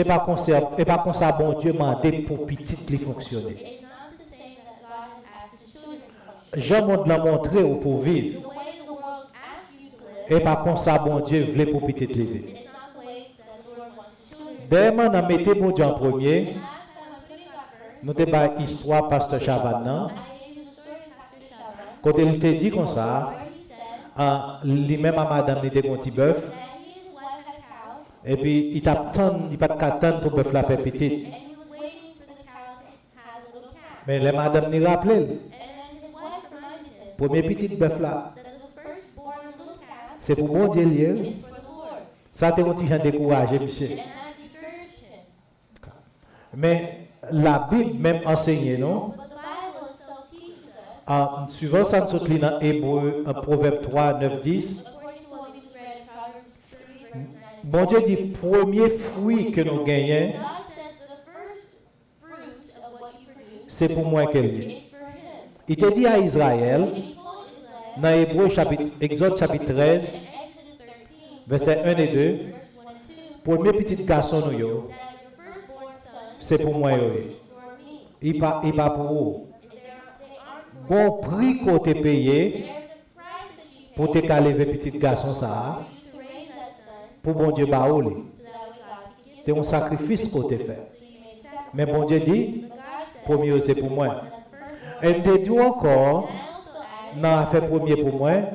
Speaker 4: C'est pas comme ça, bon Dieu m'a demandé pour petit qui fonctionner.
Speaker 5: is not the same that God has asked his children to function.
Speaker 4: Jean monde l'a montré pour vivre.
Speaker 5: The way the world asks you to live
Speaker 4: Et pas comme ça, bon Dieu voulait pour petit vivre.
Speaker 5: is not the way that the Lord wants his children to live.
Speaker 4: Dès qu'on a mis mon Dieu en premier,
Speaker 5: Last time I'm putting God first,
Speaker 4: nous avons pas histoire pasteur Chavannan.
Speaker 5: I gave you the story of Pastor Shaban,
Speaker 4: Quand il te dit comme ça,
Speaker 5: where he said
Speaker 4: lui-même à madame il était un petit bœuf.
Speaker 5: that he and his wife had a cow,
Speaker 4: Et puis il t'attend, il pas qu'attendre pour bœuf la faire petite.
Speaker 5: and he was waiting for the cow to have a little calf.
Speaker 4: Mais les madame n'y rappelait.
Speaker 5: And then his wife reminded him
Speaker 4: Premier petit bœuf là,
Speaker 5: that the firstborn little calf
Speaker 4: c'est pour mon Dieu lié.
Speaker 5: is for the Lord.
Speaker 4: Ça te petit gens découragé, monsieur.
Speaker 5: And that discouraged him.
Speaker 4: Mais la Bible même enseigne, non?
Speaker 5: But the Bible itself teaches us,
Speaker 4: En suivant ça, nous sommes dans Hébreu, en Proverbe 3, 9, 10.
Speaker 5: according to what we just read in Proverbs 3, verse 9 and 10,
Speaker 4: Bon Dieu dit, premier fruit que nous gagnons,
Speaker 5: God says that the first fruit of what you produce
Speaker 4: c'est pour moi qu'elle est.
Speaker 5: is for him.
Speaker 4: Il te dit à Israël,
Speaker 5: And he told Israel
Speaker 4: dans Hébreu chapitre, Exode chapitre 13,
Speaker 5: in Exodus 13,
Speaker 4: versets 1 et 2,
Speaker 5: verse 1 and 2,
Speaker 4: premier petit garçon nous, yo,
Speaker 5: that your firstborn son
Speaker 4: c'est pour moi. Yo.
Speaker 5: is for me.
Speaker 4: Il pas pour vous.
Speaker 5: They aren't for
Speaker 4: Bon prix qu'on te payé
Speaker 5: There's a price that you pay
Speaker 4: pour te caler petit garçon ça,
Speaker 5: for you to raise that son
Speaker 4: pour bon Dieu baouli.
Speaker 5: so that way God can give
Speaker 4: C'est un sacrifice qu'on te fait.
Speaker 5: so you made sacrifice.
Speaker 4: Mais bon Dieu dit,
Speaker 5: But God said
Speaker 4: premier c'est pour moi.
Speaker 5: that the firstborn,
Speaker 4: Et te dit encore,
Speaker 5: and I also added,
Speaker 4: dans l'affaire premier pour moi,
Speaker 5: according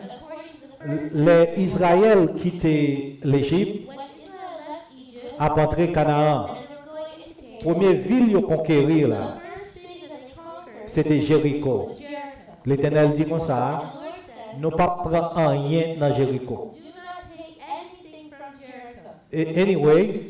Speaker 5: to the first,
Speaker 4: les Israël quitté l'Égypte,
Speaker 5: when Israel left Egypt,
Speaker 4: a entré Canaan.
Speaker 5: and they were going into Canaan,
Speaker 4: Première ville à conquérir là,
Speaker 5: the first city that they conquered
Speaker 4: c'était Jéricho.
Speaker 5: was Jericho.
Speaker 4: L'Éternel dit comme ça,
Speaker 5: And the Lord said,
Speaker 4: nous pas prendre rien dans Jéricho.
Speaker 5: do not take anything from Jericho.
Speaker 4: Et anyway,
Speaker 5: Anyway,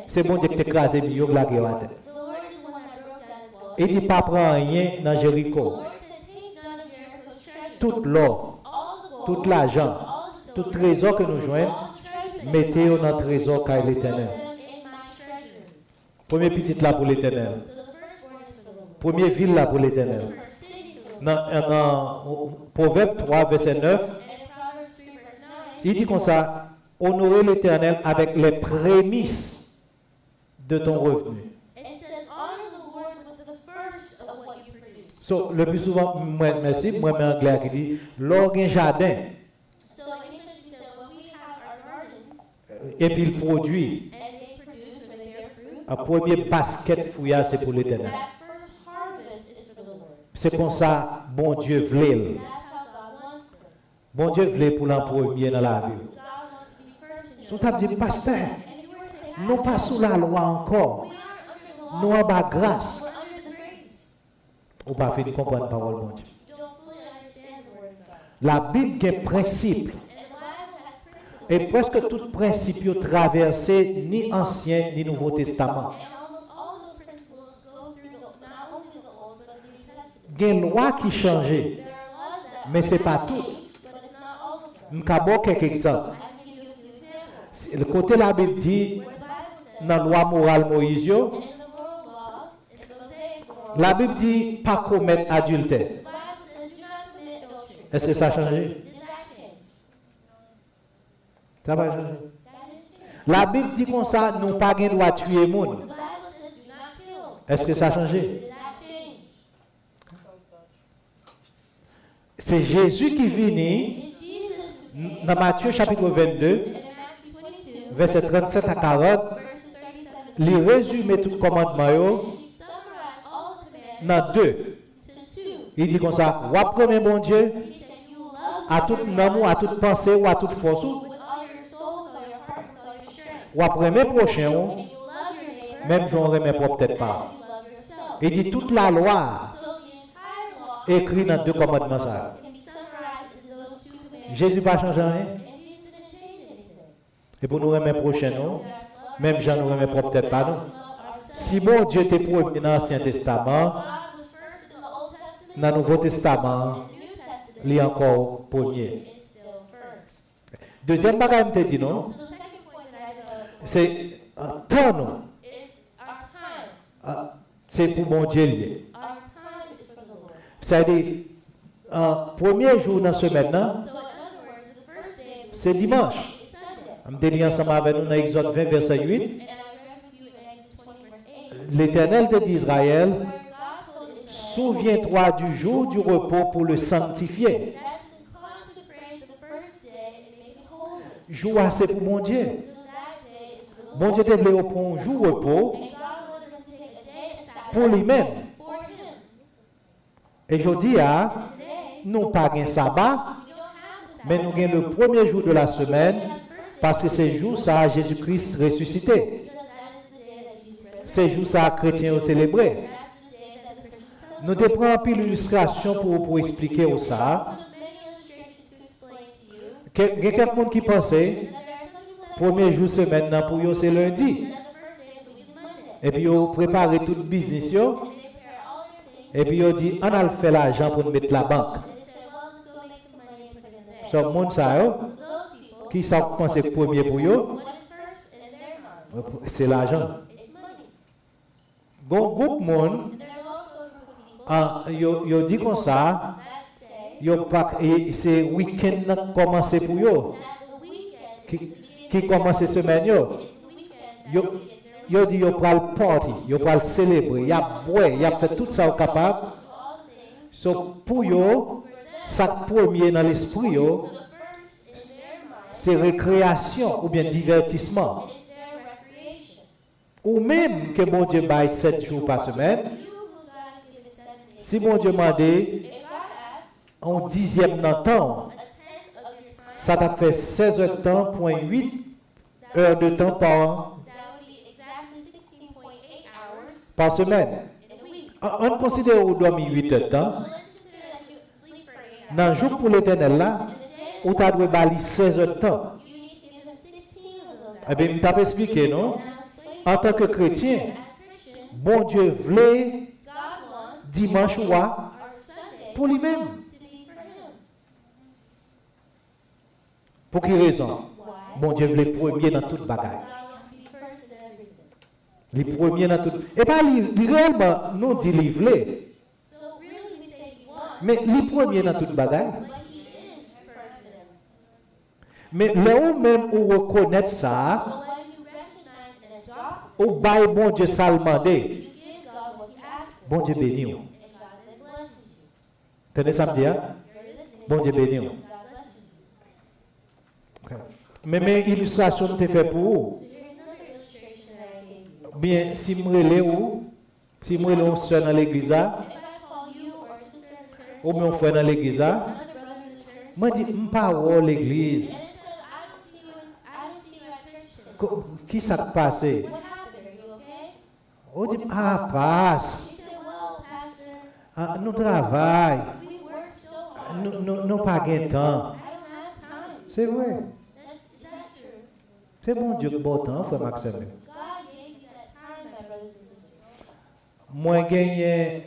Speaker 4: c'est bon Dieu qui t'écrasé milieu de la guerre à terre.
Speaker 5: the Lord is the one that broke down his wall.
Speaker 4: Il dit pas prendre rien dans
Speaker 5: The
Speaker 4: Jéricho.
Speaker 5: Lord said, take none of Jericho's treasure.
Speaker 4: Tout l'or,
Speaker 5: All the
Speaker 4: tout
Speaker 5: gold,
Speaker 4: l'argent,
Speaker 5: all the
Speaker 4: tout
Speaker 5: silver,
Speaker 4: trésor que nous joignons,
Speaker 5: all the treasure,
Speaker 4: mettez-le dans le trésor car
Speaker 5: put
Speaker 4: l'Éternel.
Speaker 5: them in my treasury.
Speaker 4: Premier petit là pour l'Éternel.
Speaker 5: So the firstborn is for the Lord.
Speaker 4: Première ville là pour l'Éternel.
Speaker 5: The first city for the Lord.
Speaker 4: Dans Proverbe 3, verset 9,
Speaker 5: And in Proverbs 3, verse 9,
Speaker 4: il dit comme ça, honorer l'Éternel avec les prémices de ton revenu.
Speaker 5: it says, honor the Lord with the first of what you produce.
Speaker 4: So, le plus souvent, moi, merci, moi, mais anglais qui dit, l'or un jardin,
Speaker 5: So in English we say, when we have our gardens
Speaker 4: et puis il produit.
Speaker 5: and they produce or they bear fruit,
Speaker 4: Un premier basket fouillard, c'est pour l'Éternel.
Speaker 5: that first harvest is for the Lord.
Speaker 4: C'est comme ça, bon Dieu voulait.
Speaker 5: That's how God wants things.
Speaker 4: Bon Dieu voulait pour l'an premier dans la vie.
Speaker 5: God wants to be first in
Speaker 4: Si
Speaker 5: your
Speaker 4: tu as
Speaker 5: life.
Speaker 4: dit, pasteur,
Speaker 5: And if you were to say,
Speaker 4: nous pas sous la loi encore,
Speaker 5: we aren't under the law,
Speaker 4: nous en bas grâce.
Speaker 5: we're under the grace.
Speaker 4: Ou pas fait de comprendre la parole, bon Dieu.
Speaker 5: You don't
Speaker 4: La Bible a un principe.
Speaker 5: And the Bible has principles.
Speaker 4: Et presque tout principe traversé ni Ancien ni Nouveau Testament.
Speaker 5: And almost all of those principles go through not only the Old but the New Testament.
Speaker 4: Il y a une loi qui change,
Speaker 5: There are laws that
Speaker 4: mais ce n'est pas
Speaker 5: have
Speaker 4: tout.
Speaker 5: changed, but it's not all of them.
Speaker 4: Je vais vous quelques exemples.
Speaker 5: I can give you a few examples.
Speaker 4: Le côté la Bible dit,
Speaker 5: Where the Bible says,
Speaker 4: dans la loi morale Moïse,
Speaker 5: in the moral law, in the Mosaic moral
Speaker 4: la Bible dit pas commettre adultère.
Speaker 5: the Bible says do not commit adultery.
Speaker 4: Est-ce que ça a changé?
Speaker 5: Did that change?
Speaker 4: Ça va changer.
Speaker 5: That didn't change.
Speaker 4: La Bible dit comme ça, nous pas le droit de tuer les gens.
Speaker 5: The Bible says do not kill.
Speaker 4: Est-ce que ça a changé?
Speaker 5: Did that change?
Speaker 4: C'est Jésus qui vient
Speaker 5: It's Jesus who came,
Speaker 4: dans Matthieu chapitre 22,
Speaker 5: and in Matthew 22,
Speaker 4: versets 37 à 40,
Speaker 5: verses 37
Speaker 4: il résume tout commandement yo
Speaker 5: and he summarized all the commandments
Speaker 4: dans deux.
Speaker 5: to two.
Speaker 4: Il dit comme ça, ou premier bon Dieu,
Speaker 5: He said you will love
Speaker 4: à tout amour, à toute pensée ou à toute force,
Speaker 5: with all your soul, with all your heart, with all your strength.
Speaker 4: ou premier prochain,
Speaker 5: And you will love your neighbor
Speaker 4: même j'en remets pas peut-être pas.
Speaker 5: as you love yourself.
Speaker 4: Il dit toute la loi
Speaker 5: So the entire law
Speaker 4: écrit dans deux commandements ça.
Speaker 5: can be summarized into those two commandments.
Speaker 4: Jésus pas changé rien.
Speaker 5: And Jesus didn't change anything.
Speaker 4: Et pour nous remettre prochain, nous,
Speaker 5: We have to love
Speaker 4: même Jean nous remet pas peut-être pas nous.
Speaker 5: ourselves.
Speaker 4: Si mon Dieu était premier dans l'Ancien Testament,
Speaker 5: God was first in the Old Testament.
Speaker 4: dans le Nouveau Testament,
Speaker 5: In the New Testament,
Speaker 4: il est encore premier.
Speaker 5: is still first.
Speaker 4: Deuxième bagage, je te dis non,
Speaker 5: So the second point that I
Speaker 4: c'est temps nous.
Speaker 5: is our time.
Speaker 4: C'est pour mon Dieu. lié.
Speaker 5: Our time is for the Lord.
Speaker 4: C'est-à-dire, premier jour dans la semaine, hein,
Speaker 5: So in other words, the first day of the
Speaker 4: c'est dimanche.
Speaker 5: week is Sunday.
Speaker 4: Je me dis ensemble avec nous dans Exode 20, verset 8.
Speaker 5: And I read with you in Exodus 20 verse 8,
Speaker 4: L'Éternel te dit Israël,
Speaker 5: where God told Israel,
Speaker 4: souviens-toi du jour du repos pour le sanctifier.
Speaker 5: that's to consecrate the first day and make it holy.
Speaker 4: Jour c'est pour mon Dieu.
Speaker 5: So that day is for the
Speaker 4: Mon
Speaker 5: Lord.
Speaker 4: Dieu te voulait pour un jour repos
Speaker 5: And God wanted them to take a day aside
Speaker 4: pour lui-même.
Speaker 5: for Him.
Speaker 4: Et je dis,
Speaker 5: Today,
Speaker 4: nous pas un sabbat,
Speaker 5: we don't have the
Speaker 4: mais
Speaker 5: Sabbath
Speaker 4: nous avons le premier jour de la semaine, parce que c'est jour ça Jésus-Christ ressuscité.
Speaker 5: because that is the day that Jesus rose.
Speaker 4: C'est jour ça chrétiens ont célébré.
Speaker 5: That's the day that the Christians celebrate.
Speaker 4: Nous te prenons pile illustration pour expliquer au ça.
Speaker 5: So many illustrations to explain to you.
Speaker 4: Il y a quelqu'un qui pensait,
Speaker 5: And there are some people that
Speaker 4: premier jour semaine nan, pour eux c'est lundi.
Speaker 5: that the first day of the week is Monday.
Speaker 4: Et puis ils préparent tout le business yo,
Speaker 5: And they prepare all their things.
Speaker 4: et puis ils disent on a fait l'argent pour nous mettre la banque.
Speaker 5: And they say, well, let's go make some money and put it in the bank.
Speaker 4: So monde ça yo,
Speaker 5: So those people,
Speaker 4: qui savent penser que premier pour eux,
Speaker 5: what is first in their mind?
Speaker 4: c'est l'argent.
Speaker 5: It's money.
Speaker 4: Gon groupe monde,
Speaker 5: And there's also a group of people
Speaker 4: yo dit comme ça,
Speaker 5: that say
Speaker 4: yo pas et c'est week-end n'a commencé pour eux,
Speaker 5: that the weekend
Speaker 4: qui
Speaker 5: is the beginning.
Speaker 4: qui commence semaine yo.
Speaker 5: It's the weekend
Speaker 4: Yo
Speaker 5: that begins their
Speaker 4: yo dit yo pral party, yo pral célébrer, y a boire, y a fait tout ça au capable.
Speaker 5: all the things.
Speaker 4: So pour yo, ça premier dans l'esprit yo,
Speaker 5: The first in their mind
Speaker 4: c'est récréation ou bien divertissement.
Speaker 5: is their recreation.
Speaker 4: Ou même que mon Dieu baille 7 jours par semaine,
Speaker 5: You who God has given 7 days.
Speaker 4: si mon Dieu m'a dit
Speaker 5: If God asks
Speaker 4: en dixième dans le temps,
Speaker 5: a tenth of your time,
Speaker 4: ça t'a fait 16 heures de temps, point 8 heures de temps
Speaker 5: that would be exactly 16.8 hours
Speaker 4: par semaine.
Speaker 5: in a week.
Speaker 4: On considère ou dormir 8 heures de temps.
Speaker 5: So let's consider that you sleep for 8 hours.
Speaker 4: Dans le jour pour l'éternel là,
Speaker 5: In the day
Speaker 4: ou t'as dû bali 16 heures de temps.
Speaker 5: you need to give him 16 of those
Speaker 4: Eh bien, je t'ai expliqué, non?
Speaker 5: And I'll explain
Speaker 4: En tant que chrétien,
Speaker 5: as Christians,
Speaker 4: bon Dieu voulait
Speaker 5: God wants
Speaker 4: dimanche ou
Speaker 5: our Sundays
Speaker 4: pour lui-même.
Speaker 5: to be for him.
Speaker 4: Pour quelle raison?
Speaker 5: Why?
Speaker 4: Bon Dieu voulait premier dans toute bagaille.
Speaker 5: God wants to be first in everything.
Speaker 4: Les premiers dans tout. Et pas réellement, nous dit les voulait,
Speaker 5: So really we say he wants,
Speaker 4: mais les premiers dans toute bagaille.
Speaker 5: but he is first in everything.
Speaker 4: Mais là où même où reconnaître ça,
Speaker 5: But when you recognize and adopt,
Speaker 4: ou bail bon Dieu ça demandé,
Speaker 5: you give God what he asks for,
Speaker 4: bon Dieu béni.
Speaker 5: and God then blesses you.
Speaker 4: Tenez ça me dire,
Speaker 5: You're listening.
Speaker 4: bon Dieu béni.
Speaker 5: God blesses you.
Speaker 4: Mais illustration te fait pour vous.
Speaker 5: So here's another illustration that I gave you.
Speaker 4: Bien, si je relève ou, si je relève un soeur dans l'église, là,
Speaker 5: If I call you or a sister in the church,
Speaker 4: ou mon frère dans l'église, là,
Speaker 5: another brother in the church,
Speaker 4: moi dis, je pas voir l'église.
Speaker 5: and instead of I don't see you at church today.
Speaker 4: Qui ça te passe?
Speaker 5: What happened? Are you okay?
Speaker 4: On dit, ah, passe.
Speaker 5: You say, well, Pastor,
Speaker 4: Ah, nous travaillons.
Speaker 5: we work so
Speaker 4: Nous pas de temps.
Speaker 5: I don't have time.
Speaker 4: C'est vrai.
Speaker 5: Is that true?
Speaker 4: C'est bon Dieu qui bon temps, frère Maxime.
Speaker 5: God gave you that time, my brothers and sisters.
Speaker 4: Moi, j'ai gagné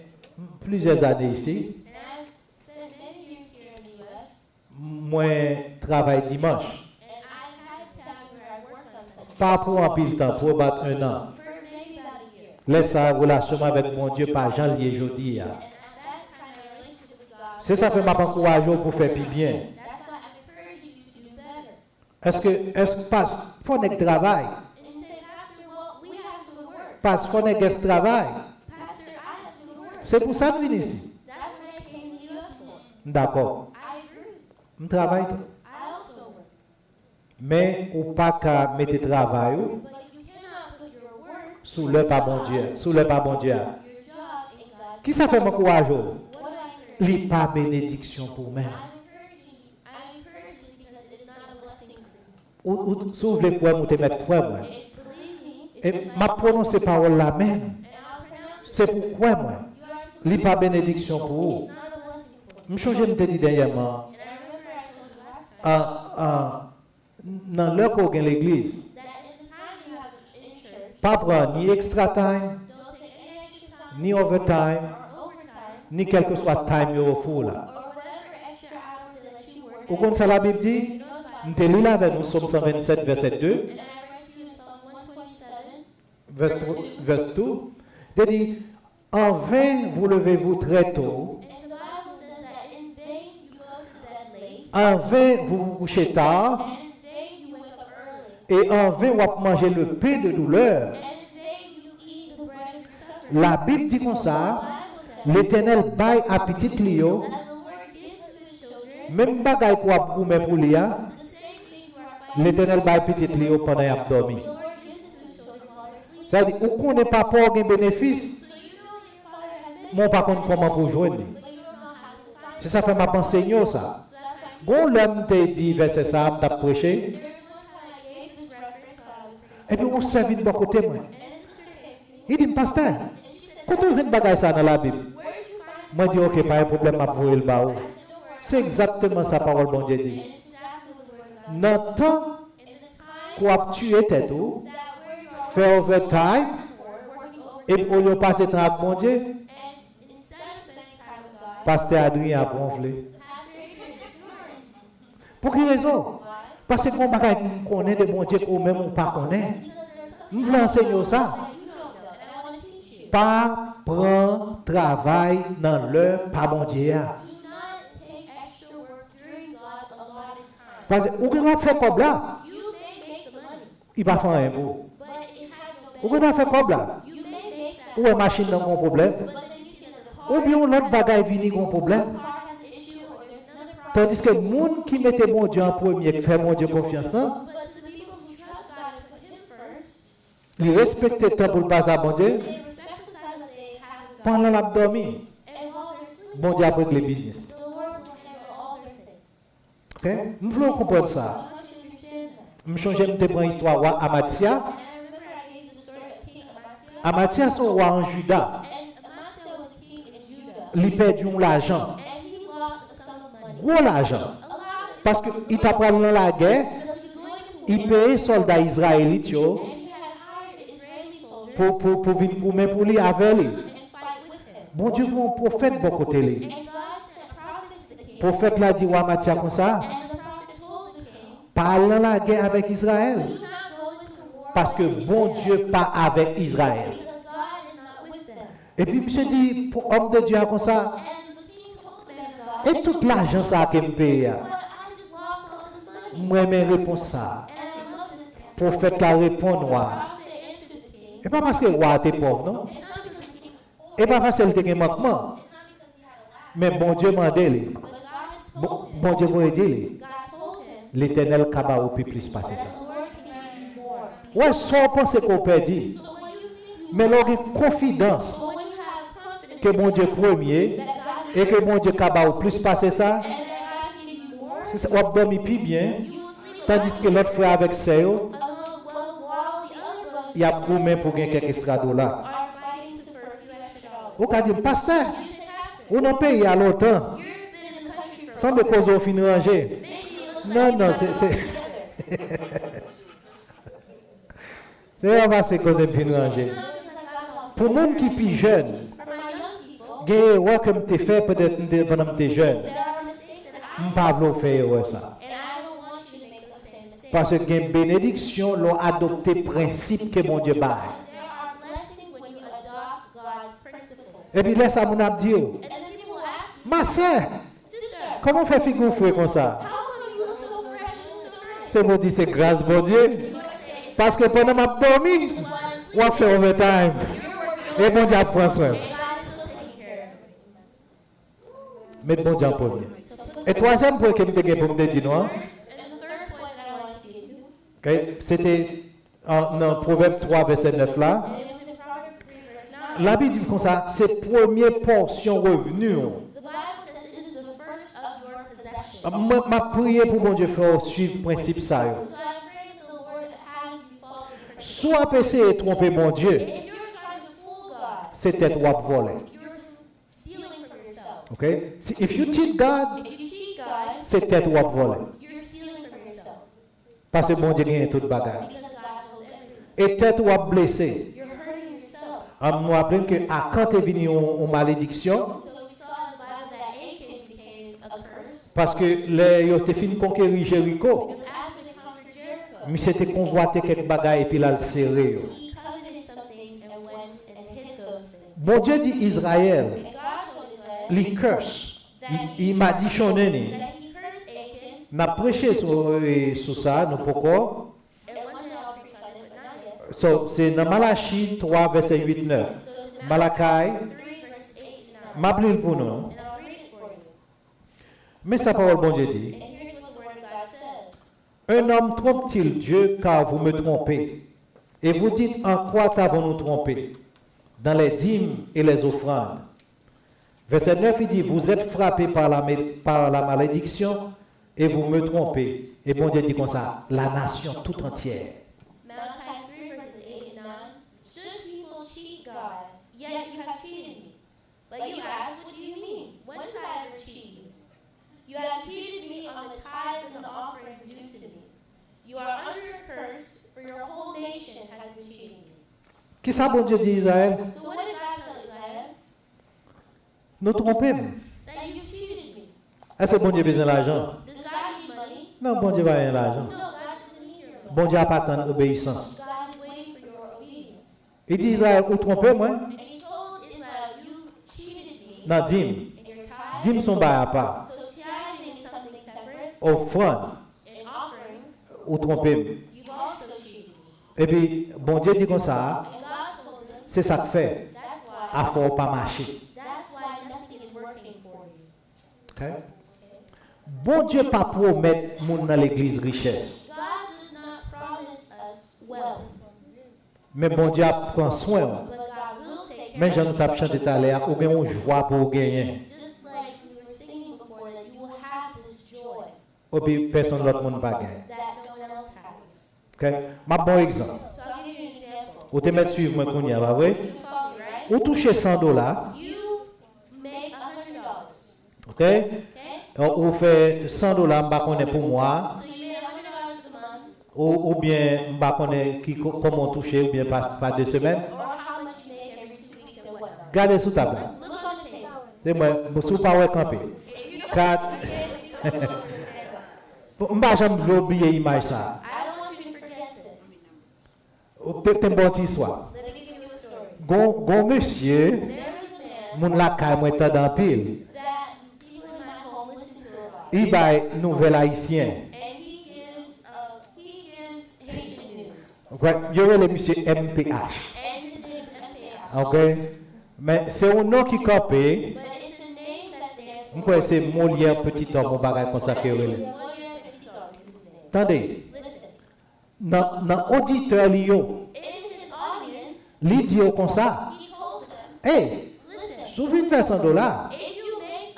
Speaker 4: plusieurs années ici.
Speaker 5: And I've spent many years here in the U.S.
Speaker 4: Moi, travaille dimanche.
Speaker 5: And I've had times where I've worked on Sunday
Speaker 4: Pas pour un pile temps, pour battre un an.
Speaker 5: for maybe about a year.
Speaker 4: Laisse sa relation avec mon Dieu par janvier aujourd'hui.
Speaker 5: And at that time, my relationship with God,
Speaker 4: C'est ça fait m'a encourager pour faire plus bien.
Speaker 5: that's why I'm encouraging you to do better.
Speaker 4: Est-ce que passe faut nek travail.
Speaker 5: And you say, Pastor, well, we have to go to work.
Speaker 4: Passe faut nek travail.
Speaker 5: Pastor, I have to go to work.
Speaker 4: C'est pour ça que je viens ici.
Speaker 5: That's what I came to the U.S. for.
Speaker 4: D'accord.
Speaker 5: I agree.
Speaker 4: Je travaille.
Speaker 5: I also work.
Speaker 4: Mais ou pas qu'à mettre travail
Speaker 5: But you cannot put your work,
Speaker 4: sous le pas bon Dieu, sous le pas bon Dieu.
Speaker 5: your job in God's
Speaker 4: Qui ça fait m'encourager?
Speaker 5: What do I encourage?
Speaker 4: Li pas bénédiction pour moi.
Speaker 5: I'm encouraging because it is not a blessing for you.
Speaker 4: Ou si vous voulez quoi, vous te mettre quoi moi.
Speaker 5: If believe me,
Speaker 4: Et ma prononcer parole là même.
Speaker 5: and I'll pronounce
Speaker 4: C'est pourquoi moi.
Speaker 5: you are to
Speaker 4: Li pas bénédiction pour vous.
Speaker 5: it's not a blessing for you.
Speaker 4: Je change me dit dernièrement.
Speaker 5: And I remember I told you last time
Speaker 4: Dans l'heure qu'on gagne l'église,
Speaker 5: that in the time you have in church,
Speaker 4: pas prendre ni extra time,
Speaker 5: don't take any extra time
Speaker 4: ni overtime,
Speaker 5: or overtime
Speaker 4: ni quel que soit time au fou là.
Speaker 5: or whatever extra hours they let you work.
Speaker 4: Au compte ça la Bible dit,
Speaker 5: You know the Bible.
Speaker 4: nous te lis là avec nous, Somme 127, verset 2,
Speaker 5: And I read to you Psalm 127.
Speaker 4: verset 2. Il dit, en vain vous levez-vous très tôt,
Speaker 5: And the Bible says that in vain you go to bed late,
Speaker 4: en vain vous vous couchez tard,
Speaker 5: and in vain you wake up early,
Speaker 4: et en vain vous mangez le pain de douleur.
Speaker 5: and in vain you eat the bread of suffering.
Speaker 4: La Bible dit comme ça,
Speaker 5: The Bible says
Speaker 4: l'Éternel baille à petit Clio,
Speaker 5: that the Lord gives to his children
Speaker 4: même bagaille pour gourmet pour lui,
Speaker 5: the same things where our Father
Speaker 4: l'Éternel baille petit Clio pendant qu'il a dormi.
Speaker 5: the Lord gives it to his children while they're sleeping.
Speaker 4: Ça veut dire, ou qu'on n'est pas pour un bénéfice,
Speaker 5: So you know that your Father has made
Speaker 4: mais par contre, comment pour joindre.
Speaker 5: but you don't know how to find
Speaker 4: C'est
Speaker 5: it.
Speaker 4: ça fait ma pensée, ça.
Speaker 5: So that's why
Speaker 4: Bon, l'homme t'a dit, verset ça, t'a prêché,
Speaker 5: there was one time I gave this reference while I was preaching,
Speaker 4: et puis on servi de bon côté, moi.
Speaker 5: and a sister came to me
Speaker 4: Il dit, pasteur,
Speaker 5: and she said,
Speaker 4: quand on vient de bagaille ça dans la Bible,
Speaker 5: where did you find
Speaker 4: moi, je dis, ok, pas un problème, à vous le bas.
Speaker 5: I said, don't worry.
Speaker 4: C'est exactement sa parole, bon Dieu dit.
Speaker 5: And it's exactly what the word of God says.
Speaker 4: Dans le temps
Speaker 5: In the time
Speaker 4: qu'on tué tête,
Speaker 5: that where you are
Speaker 4: fait overtime,
Speaker 5: working over,
Speaker 4: et pour nous passer temps avec mon Dieu,
Speaker 5: and instead of spending time with God,
Speaker 4: pasteur Adrien a bronflé.
Speaker 5: Pastor Adrian is snoring.
Speaker 4: Pour quelle raison?
Speaker 5: Why?
Speaker 4: Parce que mon bagage qu'on connaît de mon Dieu, qu'on même ou pas connaît.
Speaker 5: Because there's something
Speaker 4: Nous voulons enseigner ça.
Speaker 5: that you don't know, and I want to teach you.
Speaker 4: Pas prendre travail dans l'heure, pas mon Dieu.
Speaker 5: Do not take extra work during God's allotted time.
Speaker 4: Parce que, ou qu'on fait comme là,
Speaker 5: You may make the money,
Speaker 4: il va faire un bout.
Speaker 5: but it has
Speaker 4: Ou
Speaker 5: no
Speaker 4: qu'on fait comme là,
Speaker 5: benefit. You may make that,
Speaker 4: ou une machine dans mon problème,
Speaker 5: but then you see that the
Speaker 4: ou
Speaker 5: car,
Speaker 4: bien l'autre bagaille vini con problème.
Speaker 5: car has an issue or there's another problem.
Speaker 4: Tandis que les gens qui mettent mon Dieu en premier, qui fait mon Dieu confiance, hein,
Speaker 5: But to the people who trust God and put Him first,
Speaker 4: ils respectent le temps pour le passer à mon Dieu,
Speaker 5: they respect the time that they have with God.
Speaker 4: pendant l'abdomen,
Speaker 5: And while they're sleeping,
Speaker 4: bon Dieu après le business.
Speaker 5: the Lord will handle all their things.
Speaker 4: Ok? Nous voulons comprendre
Speaker 5: So
Speaker 4: ça.
Speaker 5: I want you to understand that.
Speaker 4: Je change de prendre l'histoire à Amathia.
Speaker 5: And I remember I gave you the story of King Amaziah.
Speaker 4: Amathia, son roi en Juda,
Speaker 5: And Amaziah was a king in Judah.
Speaker 4: il perdu l'argent,
Speaker 5: And he lost a sum of money.
Speaker 4: gros l'argent.
Speaker 5: A lot of
Speaker 4: Parce qu'il t'a pris dans la guerre,
Speaker 5: because he was going into
Speaker 4: il
Speaker 5: war
Speaker 4: payait soldats israélites yo,
Speaker 5: and he had hired Israeli soldiers
Speaker 4: pour venir pour lui avec lui.
Speaker 5: and fight with him.
Speaker 4: Bon Dieu, vous un prophète de côté lui.
Speaker 5: And God sent prophets to the king.
Speaker 4: Prophète l'a dit à Amathia comme ça,
Speaker 5: And the prophet told the king,
Speaker 4: parle dans la guerre avec Israël.
Speaker 5: do not go into war
Speaker 4: Parce que
Speaker 5: with
Speaker 4: bon
Speaker 5: Israel,
Speaker 4: Dieu pas avec Israël.
Speaker 5: because God is not with them.
Speaker 4: Et puis monsieur dit, pour homme de Dieu comme ça,
Speaker 5: And the king told the man of God,
Speaker 4: et tout l'argent ça qu'il me paye,
Speaker 5: but I just lost all this money.
Speaker 4: moi me réponds ça.
Speaker 5: And I love this answer.
Speaker 4: Prophète la répond
Speaker 5: The
Speaker 4: noir.
Speaker 5: prophet answered the king.
Speaker 4: Et pas parce que le roi était pauvre, non?
Speaker 5: It's not because the king was
Speaker 4: Et pas parce qu'il était manquement.
Speaker 5: It's not because he had a lack.
Speaker 4: Mais bon Dieu m'a dit,
Speaker 5: But God told him.
Speaker 4: bon Dieu vous dit,
Speaker 5: God told him
Speaker 4: l'éternel kaba au plus passer
Speaker 5: that
Speaker 4: ça.
Speaker 5: the Lord can give you more.
Speaker 4: Ouais, sans penser qu'on perdit.
Speaker 5: So when you think you
Speaker 4: Mais l'on a confidence
Speaker 5: so when you have confidence
Speaker 4: que mon Dieu premier
Speaker 5: that God is
Speaker 4: et que mon Dieu kaba au plus passer ça,
Speaker 5: and that God can give you more,
Speaker 4: c'est ça, on dormi plus bien.
Speaker 5: you will sleep
Speaker 4: Tandis que l'autre frère avec ça,
Speaker 5: alone while the other brothers
Speaker 4: il y a gourmet pour gagner quelques extra dollars.
Speaker 5: are fighting to for a few extra dollars.
Speaker 4: Vous avez dit, pasteur,
Speaker 5: You say, Pastor,
Speaker 4: on a payé à longtemps.
Speaker 5: you've been in the country for
Speaker 4: Semble cause au fin rangé.
Speaker 5: Maybe it looks
Speaker 4: Non,
Speaker 5: like
Speaker 4: non,
Speaker 5: you
Speaker 4: c'est
Speaker 5: got it all together.
Speaker 4: c'est vraiment c'est cause au fin rangé.
Speaker 5: It's not because I got it all
Speaker 4: Pour
Speaker 5: together.
Speaker 4: monde qui plus jeune,
Speaker 5: For my young people,
Speaker 4: gay ouais comme t'es fait peut-être pendant que t'es jeune.
Speaker 5: there are mistakes that I
Speaker 4: Pas
Speaker 5: make,
Speaker 4: vouloir faire ouais, ça.
Speaker 5: and I don't want you to make those same mistakes.
Speaker 4: Parce que gain bénédiction l'ont adopté principe que mon Dieu bail.
Speaker 5: There are blessings when you adopt God's principles.
Speaker 4: Et puis laisse à mon abdi.
Speaker 5: And then people will ask me,
Speaker 4: Ma sœur,
Speaker 5: sister,
Speaker 4: comment fait figure fouet comme ça?
Speaker 5: how come you look so fresh and so nice?
Speaker 4: C'est mon dit c'est grâce bon Dieu.
Speaker 5: You are saying it's
Speaker 4: Parce que pendant ma dormi,
Speaker 5: while I'm
Speaker 4: on va faire overtime.
Speaker 5: you're working
Speaker 4: Et bon Dieu prend soin.
Speaker 5: and God is still taking care of
Speaker 4: Mais bon Dieu en premier.
Speaker 5: you. So put
Speaker 4: Et troisième point que je te pour me dire, non?
Speaker 5: first, and the third point that I wanted to give you,
Speaker 4: Okay? C'était dans Proverbe 3, verset 9 là.
Speaker 5: and it was in Proverbs 3, verse 9.
Speaker 4: La Bible dit comme ça, c'est première portion revenu.
Speaker 5: The Bible says it is the first of your possession.
Speaker 4: Moi, ma prière pour mon Dieu faire suivre le principe ça. yo.
Speaker 5: So I pray that the Lord has you follow these principles.
Speaker 4: Soit essayer de tromper mon Dieu,
Speaker 5: If you're trying to fool God,
Speaker 4: c'est peut-être ou voler.
Speaker 5: you're stealing from yourself.
Speaker 4: Okay? If you cheat God,
Speaker 5: If you cheat God,
Speaker 4: c'est peut-être ou voler.
Speaker 5: you're stealing from yourself.
Speaker 4: Parce que mon Dieu gagne toute bagarre.
Speaker 5: Because God holds everything.
Speaker 4: Et peut-être ou blessé.
Speaker 5: You're hurting yourself.
Speaker 4: On nous rappelle que quand tu es venu en malédiction,
Speaker 5: So we saw in the Bible that Achan became a curse.
Speaker 4: parce que les yo te fin conquérir Jéricho,
Speaker 5: Because after they conquered Jericho,
Speaker 4: mais c'était convoité quelques bagages et puis là le serré. yo.
Speaker 5: he coveted some things and went and hid those things.
Speaker 4: Bon Dieu dit Israël,
Speaker 5: And God told Israel
Speaker 4: les curse. Il m'a dit chonné.
Speaker 5: that he cursed Achan,
Speaker 4: N'a prêché sur ça, nous pourquoi.
Speaker 5: and one day I'll preach on it, but not yet.
Speaker 4: So, c'est dans Malachie 3, verset 8, 9.
Speaker 5: So it's
Speaker 4: Malachi,
Speaker 5: 3, verse 8 and 9.
Speaker 4: m'appelle pour nous.
Speaker 5: And I'll read it for you.
Speaker 4: Mais sa parole, bon Dieu dit,
Speaker 5: And here's what the Word of God says.
Speaker 4: un homme trompe-t-il Dieu car vous me trompez? Et vous dites, en quoi avons-nous trompé? Dans les dîmes et les offrandes. Verset 9, il dit, vous êtes frappés par la malédiction et vous me trompez. Et bon Dieu dit comme ça, la nation tout entière.
Speaker 5: Malachi 3, verses 8 and 9. Should people cheat God, yet you have cheated me? But you ask, what do you mean? When did I ever cheat you? You have cheated me on the tithes and the offerings due to me. You are under a curse, for your whole nation has been cheating me.
Speaker 4: Qui ça, bon Dieu dit, Israël?
Speaker 5: So what did God tell Israel?
Speaker 4: Nous trompons.
Speaker 5: That you cheated me.
Speaker 4: Est-ce que bon Dieu a besoin d'argent?
Speaker 5: Does God need money?
Speaker 4: Non, bon Dieu n'a pas d'argent.
Speaker 5: No, God doesn't need your money.
Speaker 4: Bon Dieu n'a pas tant d'obéissance.
Speaker 5: God is waiting for your obedience.
Speaker 4: Il dit, Israël, vous trompez, moi?
Speaker 5: And he told Israel, you've cheated me
Speaker 4: Dans dîme.
Speaker 5: in your tithes.
Speaker 4: Dîme sont bas à part.
Speaker 5: So tithing is something separate.
Speaker 4: Offrande,
Speaker 5: In offerings,
Speaker 4: vous trompez.
Speaker 5: you've also cheated me.
Speaker 4: Et puis, bon Dieu dit comme ça,
Speaker 5: And God told them,
Speaker 4: c'est ça que fait.
Speaker 5: that's why,
Speaker 4: À faut pas marcher.
Speaker 5: that's why nothing is working for you.
Speaker 4: Okay? Bon Dieu pas promettre moun dans l'église richesse.
Speaker 5: God does not promise us wealth,
Speaker 4: Mais bon Dieu prend soin.
Speaker 5: but God will take care
Speaker 4: Mais
Speaker 5: of
Speaker 4: j'en ai tapé chanté tout à l'heure, ou bien on joie pour gagner.
Speaker 5: you. Just like we were singing before, that you will have this joy
Speaker 4: Et puis personne d'autre monde pas gagner.
Speaker 5: that no one else has.
Speaker 4: Okay? Ma bon exemple.
Speaker 5: So I'll give you an example.
Speaker 4: Ou te mettre suivre moi qu'on y a, pas vrai?
Speaker 5: You can follow me, right?
Speaker 4: Ou toucher $100,
Speaker 5: You make $100,
Speaker 4: OK?
Speaker 5: okay?
Speaker 4: Ou fait $100, m'ba connaît pour moi,
Speaker 5: So you made $100 a month,
Speaker 4: ou bien m'ba connaît qui comment toucher ou bien pas 2 semaines.
Speaker 5: or how much you make every 2 weeks and whatnot.
Speaker 4: Gardez sous table.
Speaker 5: Look on the table.
Speaker 4: C'est moi, sous pas ouais camper.
Speaker 5: If you don't
Speaker 4: Car
Speaker 5: come closer, stand up.
Speaker 4: m'ba jamais oublier image ça.
Speaker 5: I don't want you to forget this.
Speaker 4: Peut-être une bonne histoire.
Speaker 5: Let me give you a story.
Speaker 4: Gon monsieur,
Speaker 5: There was a man
Speaker 4: moun la kay moi tan dans pile.
Speaker 5: that people in my home listen to a lot.
Speaker 4: Il bay nouvel haïtien.
Speaker 5: And he gives Haitian news.
Speaker 4: Ouais, yo le monsieur MPH.
Speaker 5: And his name is MPH.
Speaker 4: OK? Mais c'est un nom qui campé.
Speaker 5: But it's a name that stands
Speaker 4: On
Speaker 5: for
Speaker 4: peut c'est Molière petit homme, mon bagage comme ça que
Speaker 5: Molière
Speaker 4: relé.
Speaker 5: Petit Dog is his name.
Speaker 4: Attendez,
Speaker 5: Listen.
Speaker 4: dans auditeur li yo,
Speaker 5: In his audience,
Speaker 4: li di yo comme ça.
Speaker 5: he told them,
Speaker 4: Hey,
Speaker 5: listen,
Speaker 4: sou vin faire $100,
Speaker 5: if you make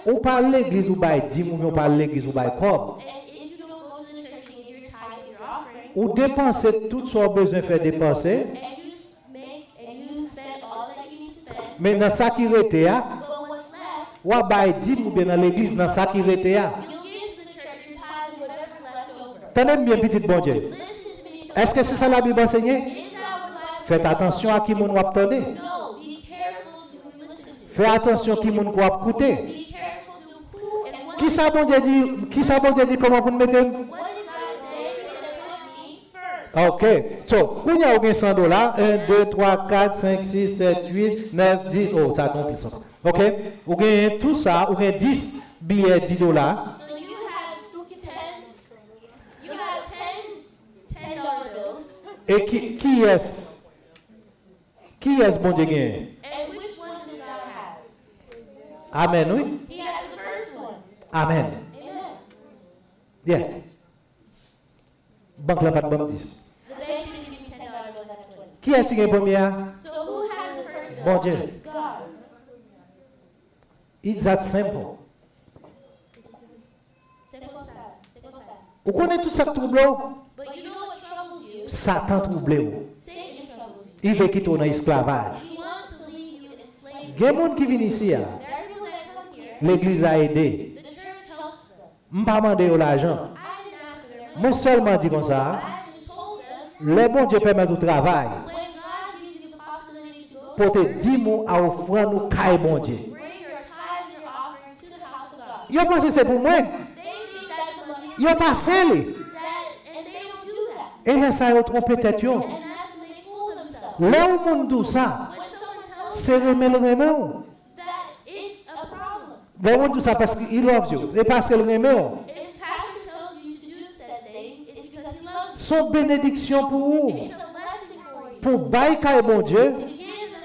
Speaker 5: $100,
Speaker 4: ou pas l'église ou bay 10 ou bien pas l'église ou bay cob.
Speaker 5: and if you don't go to the church and give your tithe and your offering,
Speaker 4: Ou dépenser tout ce qu'on a besoin de faire dépenser.
Speaker 5: and you spend all that you need to spend,
Speaker 4: Mais dans ça qui rete,
Speaker 5: but what's left,
Speaker 4: ou bail 10 ou bien dans l'église dans ça qui était là.
Speaker 5: You'll give to the church your tithe and whatever's left over.
Speaker 4: Tenez bien petit bon Dieu.
Speaker 5: Listen to me.
Speaker 4: Est-ce que c'est ça la Bible enseigne?
Speaker 5: Is that what the Bible
Speaker 4: Faites attention à qui mon ou attendez.
Speaker 5: No, be careful to who you listen to.
Speaker 4: Faites attention qui mon ou écouter.
Speaker 5: Be careful to who and what.
Speaker 4: Qui ça bon Dieu dit? Qui ça bon Dieu dit comment vous me mettez?
Speaker 5: What did God say? He said, put me first.
Speaker 4: OK. So, quand il y a $100, 1, 2, 3, 4, 5, 6, 7, 8, 9, 10. Oh, ça tombe plus. OK? Vous gagnez tout ça, vous gagnez 10 billets $10.
Speaker 5: So you have 10 $10 bills.
Speaker 4: Et qui est-ce? Qui est-ce bon Dieu gagne?
Speaker 5: And which one does God have?
Speaker 4: Amen, oui?
Speaker 5: He has the first one.
Speaker 4: Amen.
Speaker 5: Amen.
Speaker 4: Yeah. Banque la pas de bon 10.
Speaker 5: The bank didn't give me $10 bills after 20.
Speaker 4: Qui est-ce qui gagne premier?
Speaker 5: So who has the first
Speaker 4: Bon
Speaker 5: one?
Speaker 4: Dieu.
Speaker 5: God.
Speaker 4: It's that simple.
Speaker 5: C'est comme ça. C'est comme ça.
Speaker 4: Vous connaissez tout ça qui trouble?
Speaker 5: But you know what troubles you?
Speaker 4: Satan trouble.
Speaker 5: Satan troubles you.
Speaker 4: Il veut quitter dans l'esclavage.
Speaker 5: He wants to leave you enslaved.
Speaker 4: Il y a des gens qui viennent ici.
Speaker 5: There are people that come here.
Speaker 4: L'église a aidé.
Speaker 5: The church helps them.
Speaker 4: Je ne pas demander l'argent.
Speaker 5: I didn't ask for their money.
Speaker 4: Moi seulement dis comme ça.
Speaker 5: I just told them,
Speaker 4: Les bons Dieu permet du travail.
Speaker 5: when God gives you the possibility to go
Speaker 4: Pour
Speaker 5: to
Speaker 4: te dire mots à offrir nous caille bon Dieu.
Speaker 5: bring your tithes and your offerings to the house of God.
Speaker 4: Yo pense que c'est pour moi.
Speaker 5: They think that the money is
Speaker 4: Yo pas fait lui.
Speaker 5: that, and they don't do that.
Speaker 4: Et là ça yo trompé tête yo.
Speaker 5: And that's when they fool themselves.
Speaker 4: Là où monde tout ça,
Speaker 5: When someone tells
Speaker 4: c'est
Speaker 5: you
Speaker 4: remet le remet ou.
Speaker 5: that it's a problem,
Speaker 4: Là où monde tout ça parce qu'il love you et parce qu'il remet ou.
Speaker 5: if pastor tells you to do said thing, it's because he loves you.
Speaker 4: Son bénédiction pour vous.
Speaker 5: It's a blessing for you.
Speaker 4: Pour bailler caille bon Dieu.
Speaker 5: To give the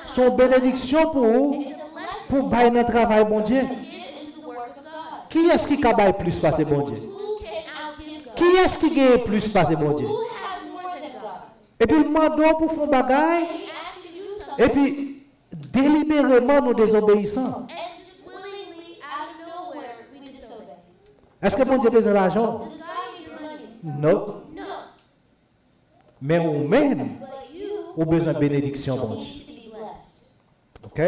Speaker 5: house,
Speaker 4: Son bénédiction pour vous.
Speaker 5: it's a blessing
Speaker 4: Pour bailler notre travail bon Dieu.
Speaker 5: to give into the work of God.
Speaker 4: Qui est-ce qui cabaye plus passer bon Dieu?
Speaker 5: Who can outgive God?
Speaker 4: Qui est-ce qui gagne plus passer bon Dieu?
Speaker 5: Who has more than God?
Speaker 4: Et puis demandons pour faire bagaille.
Speaker 5: He asks you to do something,
Speaker 4: Et puis délibérément nous désobéissons.
Speaker 5: and just willingly, out of nowhere, we disobey.
Speaker 4: Est-ce que bon Dieu a besoin d'argent?
Speaker 5: Does God need your money?
Speaker 4: Non.
Speaker 5: No.
Speaker 4: Mais vous-même,
Speaker 5: But you
Speaker 4: vous avez besoin de bénédiction bon Dieu.
Speaker 5: need to be blessed.
Speaker 4: OK?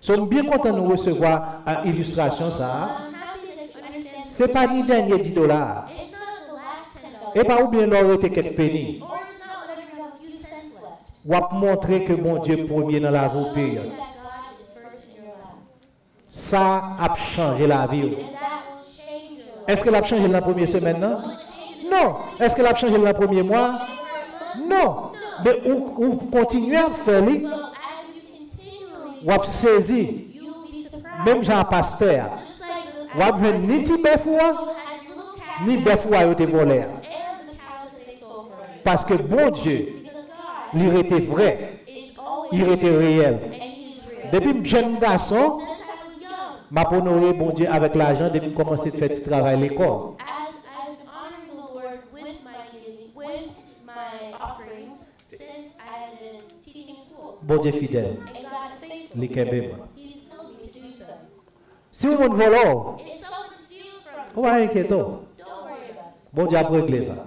Speaker 4: Sommes bien contents de nous recevoir à illustration ça.
Speaker 5: I'm happy that you understand.
Speaker 4: C'est pas ni dernier $10.
Speaker 5: It's not the last $10.
Speaker 4: Et pas ou bien leur été quelques pennies.
Speaker 5: Or it's not whenever you have a few cents left.
Speaker 4: Ou à montrer que bon Dieu premier dans la vie période.
Speaker 5: That God is first in your life.
Speaker 4: Ça a changé la vie.
Speaker 5: And that will change your life.
Speaker 4: Est-ce que l'a changé dans la première semaine non?
Speaker 5: Will it change your
Speaker 4: Non. Est-ce que l'a changé dans le premier mois?
Speaker 5: first month?
Speaker 4: Non. Mais ou continuez à faire lui,
Speaker 5: But as you continually,
Speaker 4: ou à saisir
Speaker 5: you will be surprised.
Speaker 4: même Jean pasteur.
Speaker 5: Just like the
Speaker 4: Ou à venir ni ti befoua
Speaker 5: you had your little calf
Speaker 4: ni befoua yo te volé.
Speaker 5: and the cows that they stole from you.
Speaker 4: Parce que bon Dieu,
Speaker 5: Because God
Speaker 4: il était vrai,
Speaker 5: is always
Speaker 4: il était réel.
Speaker 5: and He is real.
Speaker 4: Depuis jeune garçon,
Speaker 5: Since I was young,
Speaker 4: m'a honoré bon Dieu avec l'argent depuis commencer de faire du travail à l'école.
Speaker 5: as I've been honoring the Lord with my giving, with my offerings, since I have been teaching in school.
Speaker 4: Bon Dieu fidèle,
Speaker 5: And God is faithful.
Speaker 4: li kembe moi.
Speaker 5: He's told me to do so.
Speaker 4: Si vous me volez,
Speaker 5: If someone steals from you,
Speaker 4: on va inquiéter.
Speaker 5: don't worry about it.
Speaker 4: Bon Dieu a réglé ça.
Speaker 5: God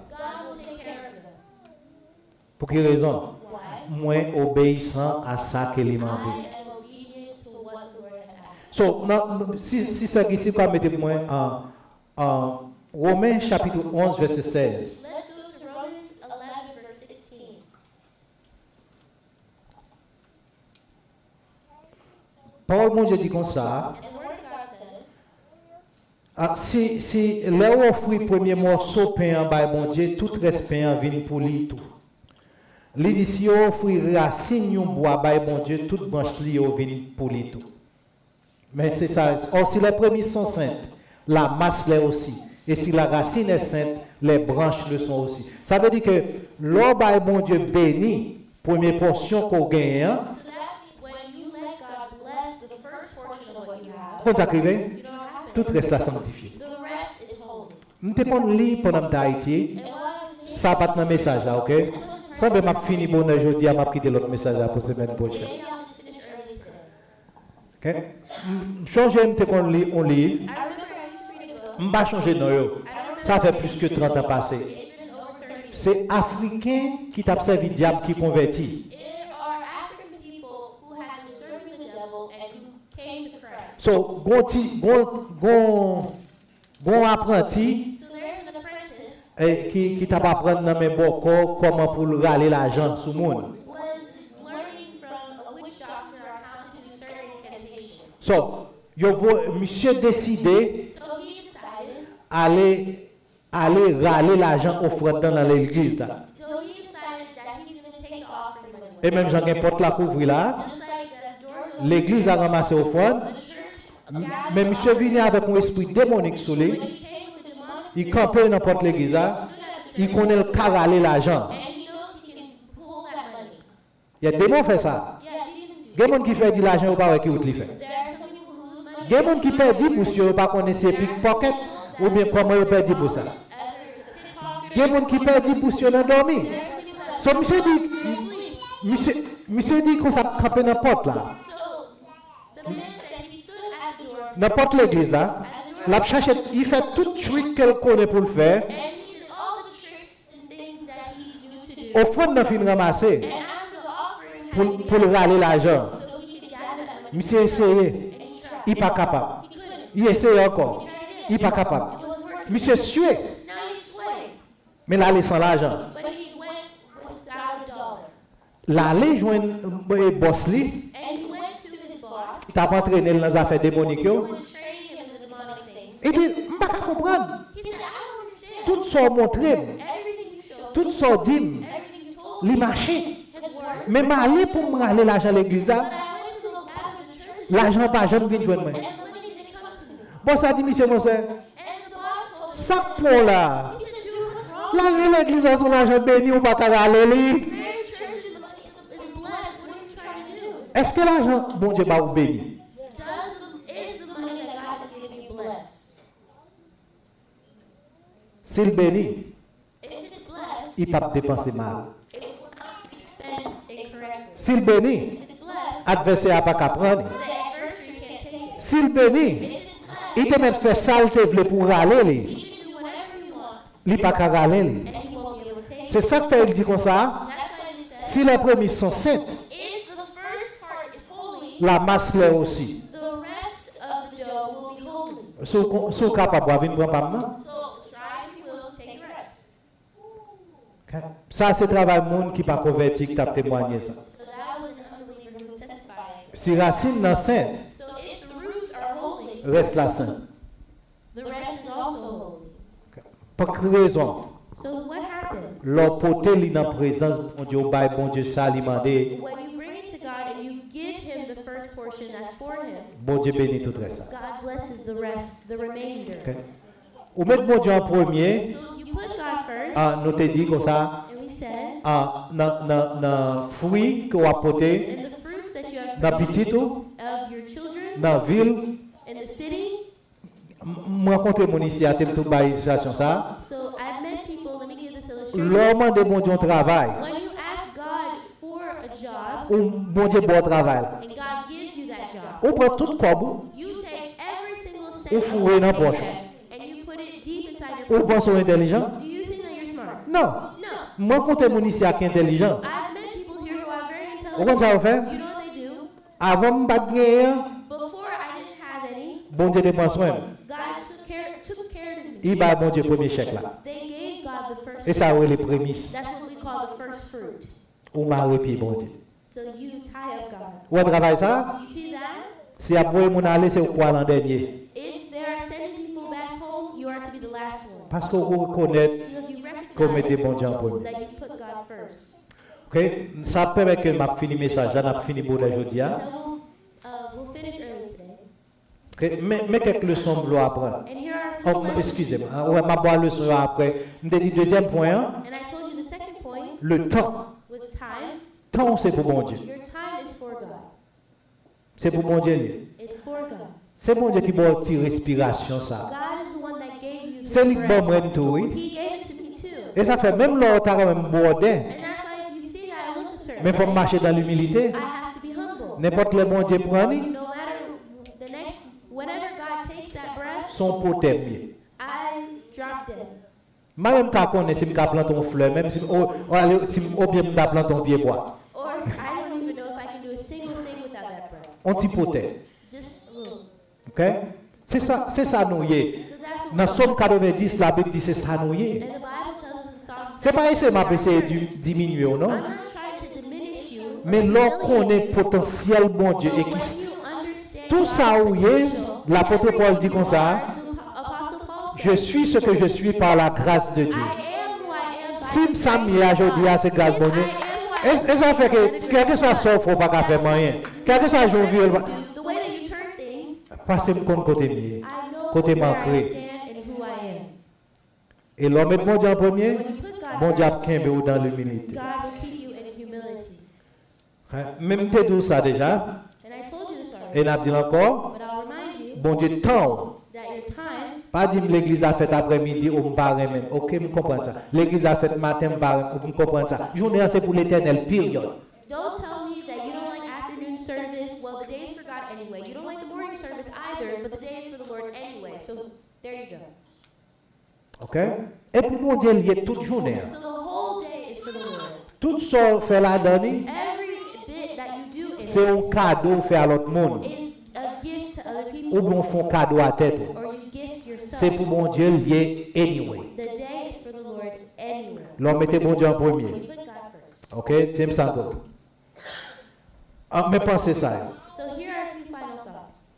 Speaker 5: will take care of them.
Speaker 4: Pour quelle raison?
Speaker 5: Why?
Speaker 4: Moins obéissant à ça qu'il m'a dit.
Speaker 5: I am obedient to what the Lord has asked.
Speaker 4: So, si ça ici, quoi, mettez-moi en Romains chapitre 11, verset 16.
Speaker 5: Let's go to Romans 11, verse 16.
Speaker 4: Paul, mon Dieu, dit comme ça.
Speaker 5: And the Word of God says,
Speaker 4: Si les offrir premier morceau pain en bas, mon Dieu, tout reste pain vient pour lui tout. Les dit si offrir racine yon bois bas, mon Dieu, toute branche li yo vient pour lui tout. Mais c'est ça. Or, si les prémices sont saintes, la masse l'est aussi. Et si la racine est sainte, les branches le sont aussi. Ça veut dire que l'or bas, mon Dieu, béni, première portion qu'on gagne, hein,
Speaker 5: so that when you let God bless the first portion of what you have,
Speaker 4: quand ça arrive,
Speaker 5: you know what happens?
Speaker 4: tout reste à sanctifier.
Speaker 5: The rest is holy.
Speaker 4: Nous te prenons lire pendant Haïti.
Speaker 5: And what I was
Speaker 4: Ça pas dans message là, OK? Ça veut m'a fini bon aujourd'hui, m'a quitter l'autre message là pour semaine prochaine.
Speaker 5: maybe I'll just finish early today.
Speaker 4: OK? Changer me te qu'on lit un livre,
Speaker 5: I remember I used to read a book.
Speaker 4: m'pas changer non yo. Ça fait plus que 30 ans passé.
Speaker 5: It's been over 30 years.
Speaker 4: C'est africain qui t'a servi diable qui converti.
Speaker 5: There are African people who had been serving the devil and who came to Christ.
Speaker 4: So, gon apprenti
Speaker 5: So there's an apprentice
Speaker 4: qui t'a pas apprendre dans mes bocaux comment pour râler l'argent sur monde.
Speaker 5: was learning from a witch doctor on how to do certain incantations.
Speaker 4: So, monsieur décidé
Speaker 5: So he decided
Speaker 4: aller râler l'argent offrande dans l'église là.
Speaker 5: So he decided that he's going to take the offering money.
Speaker 4: Et même Jean porte la couvrir là,
Speaker 5: Just like the doors
Speaker 4: l'église a ramassé offrande,
Speaker 5: of the church,
Speaker 4: mais monsieur vient avec un esprit démonique sur lui,
Speaker 5: when he came with the demonic
Speaker 4: il
Speaker 5: spirit,
Speaker 4: campait n'importe l'église là, il connaît le cas râler l'argent.
Speaker 5: and he knows he can pull that money.
Speaker 4: Il y a des démons fait ça.
Speaker 5: Yeah, demons do.
Speaker 4: Il y a des gens qui font de l'argent ou pas qui le fait.
Speaker 5: There are some people who lose money.
Speaker 4: Il y a des gens qui perdent 10% pas connaître ses pickpocket ou bien comment ils perdent 10%.
Speaker 5: Either it's a pickpocket,
Speaker 4: Il y a des gens qui perdent 10% dans dormir.
Speaker 5: there are some people that
Speaker 4: So monsieur dit qu'on s'est campé dans la porte là.
Speaker 5: So the man said he stood at the door
Speaker 4: N'importe l'église là, la cherche, il fait tout truc qu'elle connaît pour le faire.
Speaker 5: and he did all the tricks and things that he knew to do.
Speaker 4: Au fond, de fin ramasser
Speaker 5: And after the offering had been
Speaker 4: pour le râler l'argent.
Speaker 5: so he could gather that money.
Speaker 4: Monsieur essayé,
Speaker 5: And he tried.
Speaker 4: il n'est pas capable.
Speaker 5: He couldn't.
Speaker 4: Il essaye encore, il n'est pas capable.
Speaker 5: It was working.
Speaker 4: Monsieur sué,
Speaker 5: Now he's sweating.
Speaker 4: mais là, il sans l'argent.
Speaker 5: But he went without a dollar.
Speaker 4: Là, il joint un boss li,
Speaker 5: And he went to his boss,
Speaker 4: il t'a pas entraîné dans les affaires démoniques.
Speaker 5: who was training him in the demonic things.
Speaker 4: Il dit, je ne peux pas comprendre.
Speaker 5: He said, I don't understand.
Speaker 4: Tout ça montré,
Speaker 5: Everything you showed,
Speaker 4: tout ça dit,
Speaker 5: everything you told
Speaker 4: il
Speaker 5: me,
Speaker 4: marché.
Speaker 5: his word.
Speaker 4: Mais je aller pour me râler l'argent à l'église là,
Speaker 5: But I went to look after the church,
Speaker 4: l'argent pas jamais vient joindre moi.
Speaker 5: and the money didn't come to me.
Speaker 4: Bon, ça dit, monsieur, mon frère,
Speaker 5: And the boss told me,
Speaker 4: ça pour là.
Speaker 5: he said, dude, what's wrong?
Speaker 4: Là, l'église a son argent béni, on va pas râler lui.
Speaker 5: Their church's money is blessed. What are you trying to do?
Speaker 4: Est-ce que l'argent, bon Dieu, va vous bénir?
Speaker 5: Is the money that God has given you blessed?
Speaker 4: S'il bénit,
Speaker 5: If it's blessed,
Speaker 4: il ne peut pas dépenser mal.
Speaker 5: it will not be spent incorrectly.
Speaker 4: S'il bénit,
Speaker 5: If it's blessed,
Speaker 4: adversaire n'a pas qu'à prendre.
Speaker 5: the adversary can't take it.
Speaker 4: S'il bénit,
Speaker 5: If it's blessed,
Speaker 4: il te met faire ça, il te veut pour râler. Lui.
Speaker 5: he can do whatever he wants,
Speaker 4: Il n'a pas qu'à râler. Lui.
Speaker 5: and he won't be able to take
Speaker 4: C'est
Speaker 5: it.
Speaker 4: ça que fait, il dit comme ça.
Speaker 5: That's why he says,
Speaker 4: Si les prémices sont saintes,
Speaker 5: if the first part is holy,
Speaker 4: la masse l'est aussi.
Speaker 5: the rest of the dough will be holy.
Speaker 4: Si vous êtes capable de venir prendre pas maintenant.
Speaker 5: So try if you will, take the rest.
Speaker 4: Ça, c'est le travail du monde qui n'est pas converti qui t'a témoigné ça.
Speaker 5: So that was an unbeliever who was testifying.
Speaker 4: Si racine dans sainte,
Speaker 5: So if the roots are holy,
Speaker 4: reste la sainte.
Speaker 5: the rest is also holy.
Speaker 4: Pour quelle raison?
Speaker 5: So what happened?
Speaker 4: Leur porter li dans présence, bon Dieu, bon Dieu, ça alimenté,
Speaker 5: When you bring it to God and you give him the first portion that's for him,
Speaker 4: bon Dieu bénit tout le reste.
Speaker 5: God blesses the rest, the remainder.
Speaker 4: Ok? Ou mettre bon Dieu en premier,
Speaker 5: So you put God first,
Speaker 4: nous te dit comme ça,
Speaker 5: and we said,
Speaker 4: dans fruit que vous apportez,
Speaker 5: and the fruits that you have
Speaker 4: dans
Speaker 5: produced
Speaker 4: petit tout,
Speaker 5: of your children
Speaker 4: dans la ville,
Speaker 5: in the city.
Speaker 4: moi rencontre mon initiative tout bas situation ça.
Speaker 5: So I've met people, let me give this illustration.
Speaker 4: L'homme de bon Dieu travail,
Speaker 5: When you ask God for a job,
Speaker 4: ou bon Dieu bon travail.
Speaker 5: and God gives you that job,
Speaker 4: On prend tout quoi,
Speaker 5: you take every single
Speaker 4: ou
Speaker 5: cent
Speaker 4: fouiller dans la poche.
Speaker 5: and you put it deep inside
Speaker 4: Ou
Speaker 5: your pocket.
Speaker 4: pense aux intelligents?
Speaker 5: Do you think that you're smart?
Speaker 4: Non.
Speaker 5: No.
Speaker 4: Moi rencontre mon initiative intelligent.
Speaker 5: I've met people here who are very
Speaker 4: Vous comprenez ça vous
Speaker 5: intelligent.
Speaker 4: fait?
Speaker 5: You know what they do?
Speaker 4: Avant de battre gagner,
Speaker 5: Before I didn't have any,
Speaker 4: bon Dieu te prend soin.
Speaker 5: God took care of me.
Speaker 4: Il bat bon Dieu premier chèque là.
Speaker 5: They gave God the first
Speaker 4: Et ça
Speaker 5: fruit.
Speaker 4: ouais les prémices.
Speaker 5: That's what we call the first fruit.
Speaker 4: Ou mari puis bon Dieu.
Speaker 5: So you tie up God.
Speaker 4: Ou travail ça?
Speaker 5: You see that?
Speaker 4: Si après mon aller c'est au poil en dernier.
Speaker 5: If they are sending people back home, you are to be the last one.
Speaker 4: Parce qu'on reconnaît
Speaker 5: Because you
Speaker 4: qu'on mettait bon Dieu en
Speaker 5: recognize
Speaker 4: premier.
Speaker 5: that you put God first.
Speaker 4: OK? Ça permet que m'a fini message, là n'a fini pour aujourd'hui.
Speaker 5: So we'll finish early today.
Speaker 4: OK? Mais quelques leçons que je dois apprendre.
Speaker 5: And here are a few
Speaker 4: Oh,
Speaker 5: lessons.
Speaker 4: excusez-moi. Ouais, ma bonne leçon après. Je te dis deuxième point, hein,
Speaker 5: And I told you the second point
Speaker 4: le temps.
Speaker 5: was time.
Speaker 4: Temps c'est pour bon Dieu.
Speaker 5: Your time is for God.
Speaker 4: C'est pour bon Dieu. Lui.
Speaker 5: It's for God.
Speaker 4: C'est bon Dieu qui m'a tiré respiration ça.
Speaker 5: God is the one that gave you
Speaker 4: C'est
Speaker 5: His
Speaker 4: lui qui m'a
Speaker 5: breath.
Speaker 4: donné tout, oui.
Speaker 5: He gave it to me too.
Speaker 4: Et ça fait même là, tu as même bordé.
Speaker 5: And that's why you see that I look a certain
Speaker 4: Mais il faut
Speaker 5: way.
Speaker 4: marcher dans l'humilité.
Speaker 5: I have to be humble.
Speaker 4: N'importe le bon Dieu prend,
Speaker 5: No matter the next, whenever God takes that breath,
Speaker 4: son potem.
Speaker 5: I drop dead.
Speaker 4: Moi-même, quand on est, si je plante une fleur, même si je bien plante un pied bois.
Speaker 5: Or I don't even know if I can do a single thing without that breath.
Speaker 4: On t'y potem.
Speaker 5: Just a little.
Speaker 4: OK? C'est ça nous y est. Dans Somme 90, la Bible dit c'est ça nous y est.
Speaker 5: And the Bible tells us in Psalms
Speaker 4: C'est pas essayer de essayer de diminuer, non?
Speaker 5: I'm not trying to diminish you.
Speaker 4: Mais lorsqu'on connaît potentiel bon Dieu et
Speaker 5: But
Speaker 4: qui
Speaker 5: when you understand
Speaker 4: tout ça où y est, l'apôtre Paul dit comme ça,
Speaker 5: Apostle Paul
Speaker 4: je suis ce que je suis par la grâce de Dieu.
Speaker 5: I am who I am.
Speaker 4: Si ça m'y a aujourd'hui à c'est grâce de Dieu. Et ça fait que quel que soit sauf, faut pas faire rien. Quel que soit jour vieux,
Speaker 5: The way that you turn things,
Speaker 4: passez me compte côté mieux.
Speaker 5: I know
Speaker 4: Côté
Speaker 5: where I
Speaker 4: manqué.
Speaker 5: stand and who I am.
Speaker 4: Et l'homme est bon Dieu en premier,
Speaker 5: When you put God
Speaker 4: bon Dieu a
Speaker 5: first,
Speaker 4: quimbe ou dans l'humilité.
Speaker 5: God will keep you in humility.
Speaker 4: Même t'es dit ça déjà,
Speaker 5: And I told you this already,
Speaker 4: et n'a dit encore,
Speaker 5: but I'll remind you
Speaker 4: bon Dieu temps.
Speaker 5: that your time,
Speaker 4: Pas dire l'église a fait après-midi ou me parle même. OK, je comprends ça. L'église a fait matin, je comprends ça. Journée c'est pour l'éternel, période.
Speaker 5: don't tell me that you don't like afternoon service. Well, the day is for God anyway. You don't like the morning service either, but the day is for the Lord anyway. So there you go.
Speaker 4: OK? Et puis mon Dieu, il y a toute journée.
Speaker 5: So the whole day is for the Lord.
Speaker 4: Tout ça fait la donne,
Speaker 5: Every bit that you do in
Speaker 4: c'est un cadeau fait à l'autre monde.
Speaker 5: it is a gift to other
Speaker 4: Ou
Speaker 5: people,
Speaker 4: bien font cadeau à tête.
Speaker 5: or you gift yourself.
Speaker 4: C'est pour mon Dieu, il y est anyway.
Speaker 5: The day is for the Lord anyway.
Speaker 4: L'homme mettait mon Dieu en premier.
Speaker 5: You put God first.
Speaker 4: OK? T'aimes ça tout. Ah, mais pensez ça.
Speaker 5: So here are a few final thoughts.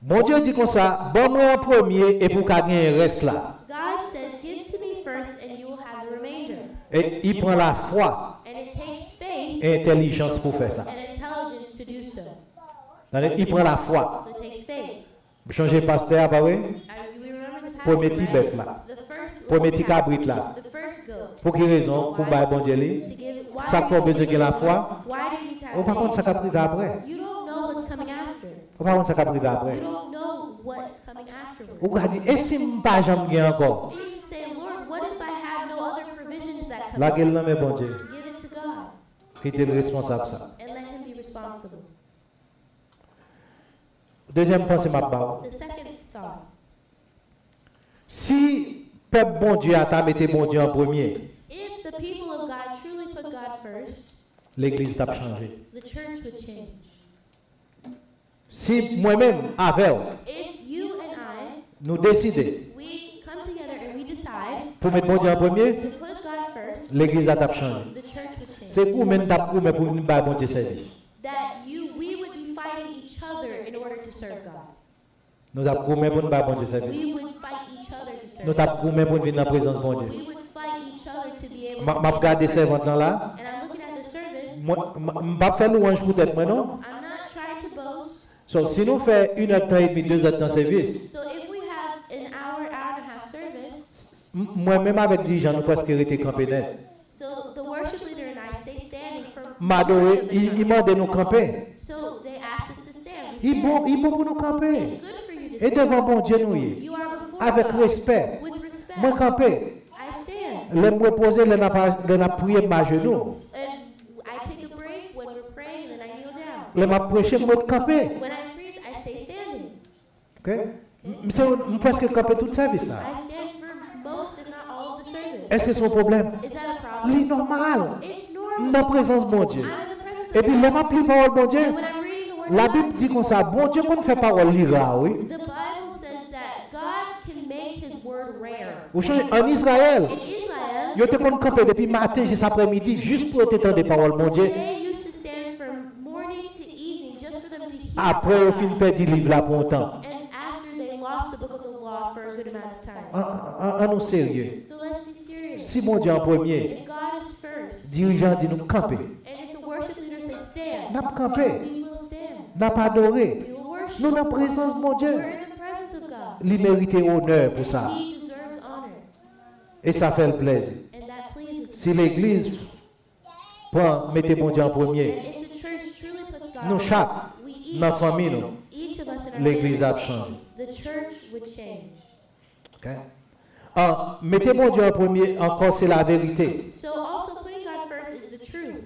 Speaker 4: Mon Dieu dit comme ça, bon moi en premier et pour qu'il y ait un reste là.
Speaker 5: God says, give to me first and you will have the remainder.
Speaker 4: Et il prend la foi
Speaker 5: And it takes faith
Speaker 4: et intelligence pour faire ça.
Speaker 5: and intelligence to do so.
Speaker 4: Il prend la foi.
Speaker 5: So it takes faith.
Speaker 4: Changer pasteur, pas oui?
Speaker 5: You remember the
Speaker 4: Premier
Speaker 5: passage,
Speaker 4: petit
Speaker 5: right?
Speaker 4: bœuf là.
Speaker 5: The first
Speaker 4: Premier petit cabrit là.
Speaker 5: the first goat.
Speaker 4: Pour quelle raison? Pour bailler bon Dieu.
Speaker 5: To give why
Speaker 4: Ça
Speaker 5: do
Speaker 4: faut
Speaker 5: you
Speaker 4: besoin
Speaker 5: take
Speaker 4: de la
Speaker 5: faith?
Speaker 4: foi.
Speaker 5: Why do you
Speaker 4: Ou par contre, ça
Speaker 5: tap
Speaker 4: qu'a pris après.
Speaker 5: You don't know what's coming after.
Speaker 4: Ou par contre, ça qu'a pris après.
Speaker 5: You don't know what's coming afterward.
Speaker 4: Ou qu'a dit, et si je pas jamais encore?
Speaker 5: You say, Lord, what if I have no other provisions that come
Speaker 4: La
Speaker 5: up?
Speaker 4: gueule non mais bon Dieu.
Speaker 5: Give it to God
Speaker 4: Qui était le responsable ça.
Speaker 5: and let him be responsible.
Speaker 4: Deuxième point, c'est ma parole.
Speaker 5: The second thought.
Speaker 4: Si peuple bon Dieu a t'a mis bon Dieu en premier,
Speaker 5: If the people of God truly put God first,
Speaker 4: l'église t'a changé.
Speaker 5: the church would change.
Speaker 4: Si moi-même, avec
Speaker 5: If you and I,
Speaker 4: nous décidons
Speaker 5: we come together and we decide
Speaker 4: pour mettre bon Dieu en premier,
Speaker 5: to put God first,
Speaker 4: l'église a t'a changé.
Speaker 5: the church would change.
Speaker 4: C'est pour même t'a pour venir faire bon Dieu service.
Speaker 5: That we would be fighting each other in order to serve God.
Speaker 4: Nous avons pour même pour faire bon Dieu service.
Speaker 5: We would fight each other to serve
Speaker 4: Nous
Speaker 5: God.
Speaker 4: avons pour même pour venir dans la présence de bon Dieu.
Speaker 5: We would fight each other to be able
Speaker 4: M'a regarder servante là.
Speaker 5: And I'm looking at the servant.
Speaker 4: Moi pas faire louange peut-être moi non.
Speaker 5: I'm not trying to boast.
Speaker 4: So, si nous faisons 1h30, 2h dans service,
Speaker 5: So if we have an hour, hour and a half service,
Speaker 4: moi-même avec dirigeant, nous presque été campé net.
Speaker 5: so the worship leader and I stay standing for.
Speaker 4: M'adoré, il m'a de nous camper.
Speaker 5: So they asked us to stand. We
Speaker 4: Il
Speaker 5: stand.
Speaker 4: bon pour nous camper.
Speaker 5: It's good for you to
Speaker 4: Et
Speaker 5: stand.
Speaker 4: devant bon Dieu nous y est.
Speaker 5: You are before
Speaker 4: Avec
Speaker 5: God
Speaker 4: respect.
Speaker 5: with respect.
Speaker 4: Moi camper.
Speaker 5: I stand.
Speaker 4: Le me reposer, le n'a prié ma genou.
Speaker 5: And I take a break when we're praying and I kneel down.
Speaker 4: Le m'a prêché, moi camper.
Speaker 5: When I preach, I stay standing.
Speaker 4: OK? Je presque camper tout service là.
Speaker 5: I stand for most, if not all, of the service.
Speaker 4: Est-ce que c'est son problème?
Speaker 5: Is that a problem?
Speaker 4: C'est normal.
Speaker 5: It's normal.
Speaker 4: Dans la présence de bon Dieu.
Speaker 5: I'm in the presence
Speaker 4: Et
Speaker 5: of
Speaker 4: puis,
Speaker 5: God.
Speaker 4: le m'a pris parole bon Dieu.
Speaker 5: And when I'm reading the word
Speaker 4: La
Speaker 5: of
Speaker 4: Bible
Speaker 5: God,
Speaker 4: dit comme ça, bon Dieu, qu'on fait parole lira, oui.
Speaker 5: the Bible says that God can make his word rare.
Speaker 4: Vous changez, en Israël,
Speaker 5: In Israel,
Speaker 4: yo te kon camper depuis matin jusqu'à après-midi juste pour t'entendre des paroles bon Dieu.
Speaker 5: they used to stand from morning to evening just for them to hear
Speaker 4: Après, au fin
Speaker 5: God.
Speaker 4: perdre le livre là pour un temps.
Speaker 5: And after they lost the book of the law for a good amount of time.
Speaker 4: En nous sérieux.
Speaker 5: So let's be serious.
Speaker 4: Si mon Dieu en premier,
Speaker 5: If God is first,
Speaker 4: dirigeant dit nous camper,
Speaker 5: and if the worship leader says stand,
Speaker 4: n'a pas camper,
Speaker 5: we will stand.
Speaker 4: n'a pas adoré.
Speaker 5: We will worship.
Speaker 4: Nous dans la présence de mon Dieu.
Speaker 5: We're in the presence of God.
Speaker 4: Il mérite honneur pour ça.
Speaker 5: He deserves honor.
Speaker 4: Et ça fait le plaisir.
Speaker 5: And that pleases him.
Speaker 4: Si l'église prend, mettez mon Dieu en premier,
Speaker 5: And if the church truly puts God
Speaker 4: nous
Speaker 5: first,
Speaker 4: chaque,
Speaker 5: we
Speaker 4: dans la
Speaker 5: each,
Speaker 4: famille, nous,
Speaker 5: each of us in our
Speaker 4: l'église a
Speaker 5: family,
Speaker 4: changé.
Speaker 5: the church would change.
Speaker 4: OK? Mettez mon Dieu en premier, encore c'est la vérité.
Speaker 5: So also putting God first is the truth.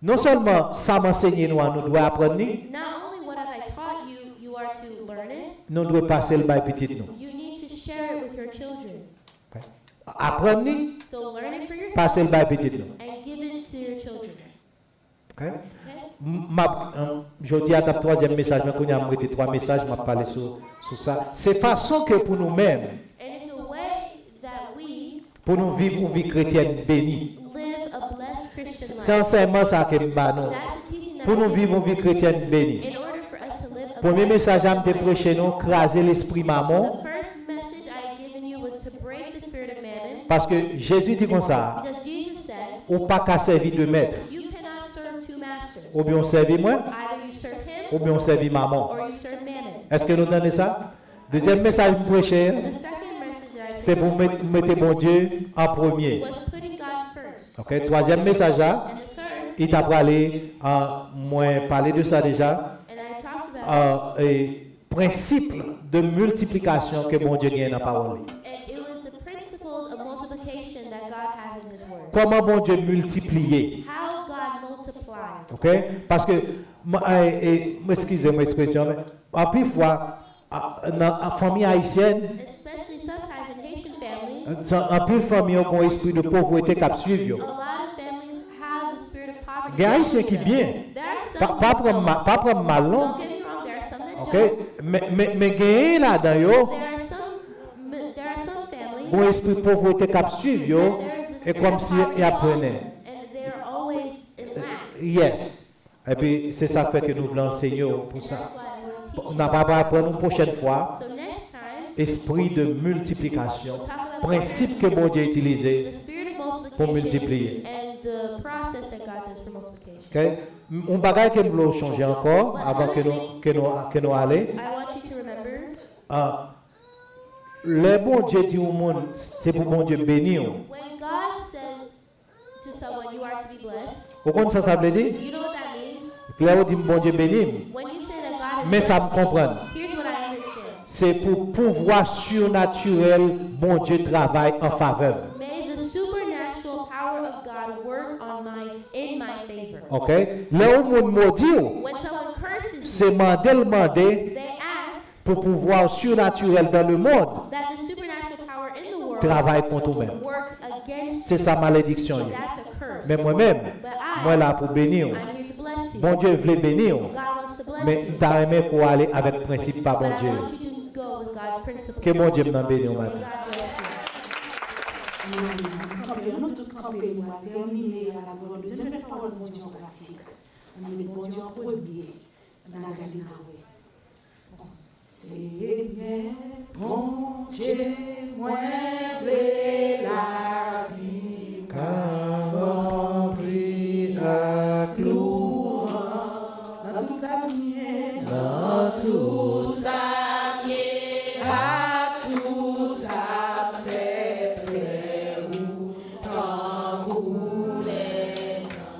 Speaker 4: Non seulement ça m'enseigne nous, nous devons apprendre, ni,
Speaker 5: Not only what have I taught you, you are to learn it.
Speaker 4: nous devons passer le bail petit nous.
Speaker 5: You need to share it with your children.
Speaker 4: Apprendre, ni,
Speaker 5: So learn it for yourself
Speaker 4: passer le bail petit nous.
Speaker 5: and give it to your children.
Speaker 4: OK?
Speaker 5: Okay?
Speaker 4: je dis à ta troisième message, mais qu'on a arrêté 3 messages, je vais parler sur ça. C'est façon que pour nous-mêmes,
Speaker 5: And it's a way that we
Speaker 4: pour nous vivre une vie chrétienne bénie.
Speaker 5: live a blessed Christian life.
Speaker 4: Sincèrement, ça que nous
Speaker 5: That's a teaching that
Speaker 4: pour nous
Speaker 5: we
Speaker 4: vivre une vie chrétienne bénie.
Speaker 5: in order for us to live a
Speaker 4: Premier
Speaker 5: blessed
Speaker 4: message à me prêcher, nous, craser l'esprit maman.
Speaker 5: The first message I had given you was to break the spirit of mammon.
Speaker 4: Parce que Jésus dit comme ça,
Speaker 5: Because Jesus said,
Speaker 4: ou pas qu'à servir de maître.
Speaker 5: you cannot serve two masters.
Speaker 4: Ou bien on servit moi,
Speaker 5: Either you serve him
Speaker 4: ou bien on servit maman.
Speaker 5: or you serve mammon.
Speaker 4: Est-ce que nous entendez ça? Deuxième message que je prêcher,
Speaker 5: The second message that I
Speaker 4: c'est pour mettre mon Dieu en premier.
Speaker 5: was putting God first.
Speaker 4: Ok? Troisième message là,
Speaker 5: And the third,
Speaker 4: il t'a parlé, moi parlé de ça déjà,
Speaker 5: and I talked about
Speaker 4: principe de multiplication que mon Dieu gagne dans la parole.
Speaker 5: and it was the principles of multiplication that God has in His Word.
Speaker 4: Comment mon Dieu multiplier?
Speaker 5: How God multiplies.
Speaker 4: Ok? Parce que, excusez-moi l'expression, mais en plus fois, dans la famille haïtienne,
Speaker 5: Especially sometimes in Haitian families,
Speaker 4: en plus famille ont un esprit de pauvreté qui suit.
Speaker 5: a lot of families have the spirit of poverty.
Speaker 4: Il y a haïtiens qui bien,
Speaker 5: There are some,
Speaker 4: pas prendre mal, non?
Speaker 5: don't get me wrong, there are some that
Speaker 4: Ok?
Speaker 5: don't.
Speaker 4: Mais gagner là-dedans,
Speaker 5: There are some families
Speaker 4: bon esprit de pauvreté qui suit, et comme si ils apprenaient.
Speaker 5: and they're always in lack.
Speaker 4: Yes. Et puis, c'est ça fait que nous voulons enseigner pour ça.
Speaker 5: That's why we're teaching.
Speaker 4: On n'a pas à apprendre une prochaine fois.
Speaker 5: So next time,
Speaker 4: Esprit de multiplication. Principe que mon Dieu a
Speaker 5: the
Speaker 4: utilisé
Speaker 5: spirit of
Speaker 4: pour
Speaker 5: multiplication
Speaker 4: multiplier.
Speaker 5: and the process that God does for multiplication.
Speaker 4: Ok? Un bagage que nous voulons changer encore avant que nous allions.
Speaker 5: I want you to remember,
Speaker 4: Le bon Dieu dit au monde, c'est pour bon Dieu bénir.
Speaker 5: when God says to someone, you are to be blessed,
Speaker 4: Vous comprenez ça veut dire?
Speaker 5: you know what that means?
Speaker 4: Claire dit bon Dieu bénir.
Speaker 5: When you say that God is
Speaker 4: Mais ça me
Speaker 5: blessed,
Speaker 4: comprend.
Speaker 5: here's what I understand.
Speaker 4: C'est pour pouvoir surnaturel, bon Dieu travaille en faveur.
Speaker 5: May the supernatural power of God work in my favor.
Speaker 4: Ok? Là où monde maudit,
Speaker 5: When someone curses
Speaker 4: c'est demander
Speaker 5: you, they ask
Speaker 4: pour pouvoir surnaturel dans le monde
Speaker 5: that the supernatural power in the world
Speaker 4: travaille contre vous-même.
Speaker 5: work against
Speaker 4: C'est sa malédiction.
Speaker 5: you. That's a curse.
Speaker 4: Mais moi-même,
Speaker 5: But
Speaker 4: moi là pour bénir.
Speaker 5: I'm here to bless you.
Speaker 4: Bon Dieu voulait bénir.
Speaker 5: God wants to bless
Speaker 4: Mais
Speaker 5: you.
Speaker 4: t'as aimé pour aller avec le principe pas bon
Speaker 5: But I
Speaker 4: Dieu.
Speaker 5: want you to go with God's principles.
Speaker 4: Que mon Dieu m'en bénisse
Speaker 5: May
Speaker 4: matin.
Speaker 5: God bless you.
Speaker 1: Nous tous camper, nous allons terminer à la gloire de Dieu, mais parole de Dieu en pratique. On met bon Dieu en premier. On a gardé la way. Seigneur, bon Dieu, moi, la vie, car pris à gloire, dans tout ça, dans tout ça, à tout ça, fait plaire ou tant couler,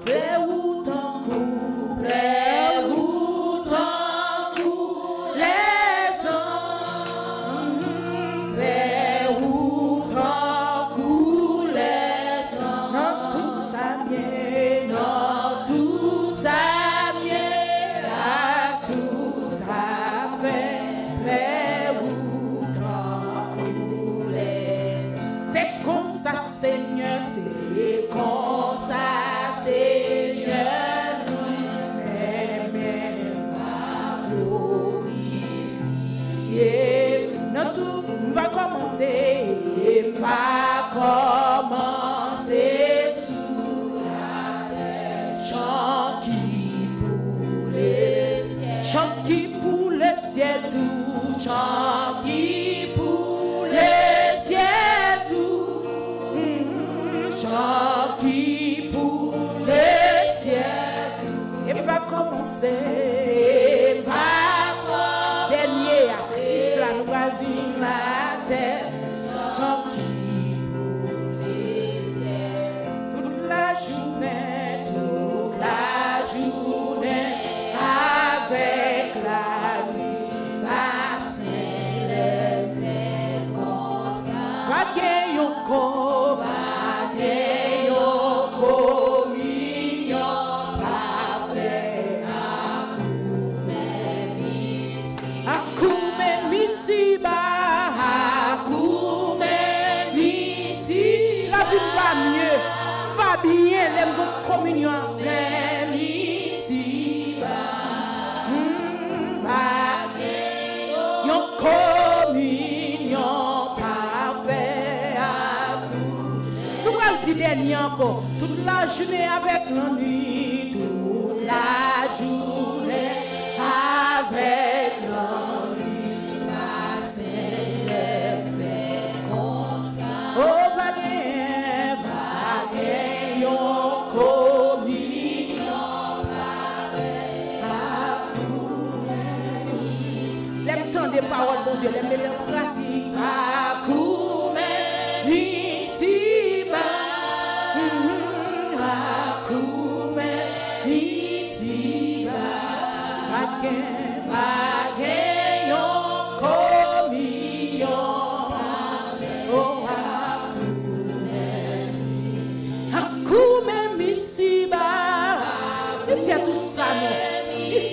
Speaker 1: plaire ou tant couler, plaire ou tant couler, plaire ou tant couler, dans tout ça bien, dans tout ça bien, à tout ça fait plaire ou tant couler. C'est comme ça, Seigneur, c'est comme ça, Seigneur, nous-mêmes va glorifier. Dans tout, on va commencer, sous la terre, chant qui pour les ciels, chant qui pour le ciel tout, chant qui pour les ciels tout, chant qui pour les ciels tout, et va commencer, dernier assis là, nous va vivre la terre, chant qui pour les ciels, toute la journée, avec la nuit, va s'élever comme ça. Va gagner encore, communion, parfait, Akume misi, la vie va mieux, va bien, les bonnes communions, même ici.
Speaker 2: encore. Toute la journée avec la nuit, toute la journée avec la nuit, ma Seigneur fait comme ça. Oh, vaguer, yon communion, l'aime tant des paroles, bon Dieu, l'aime les pratique.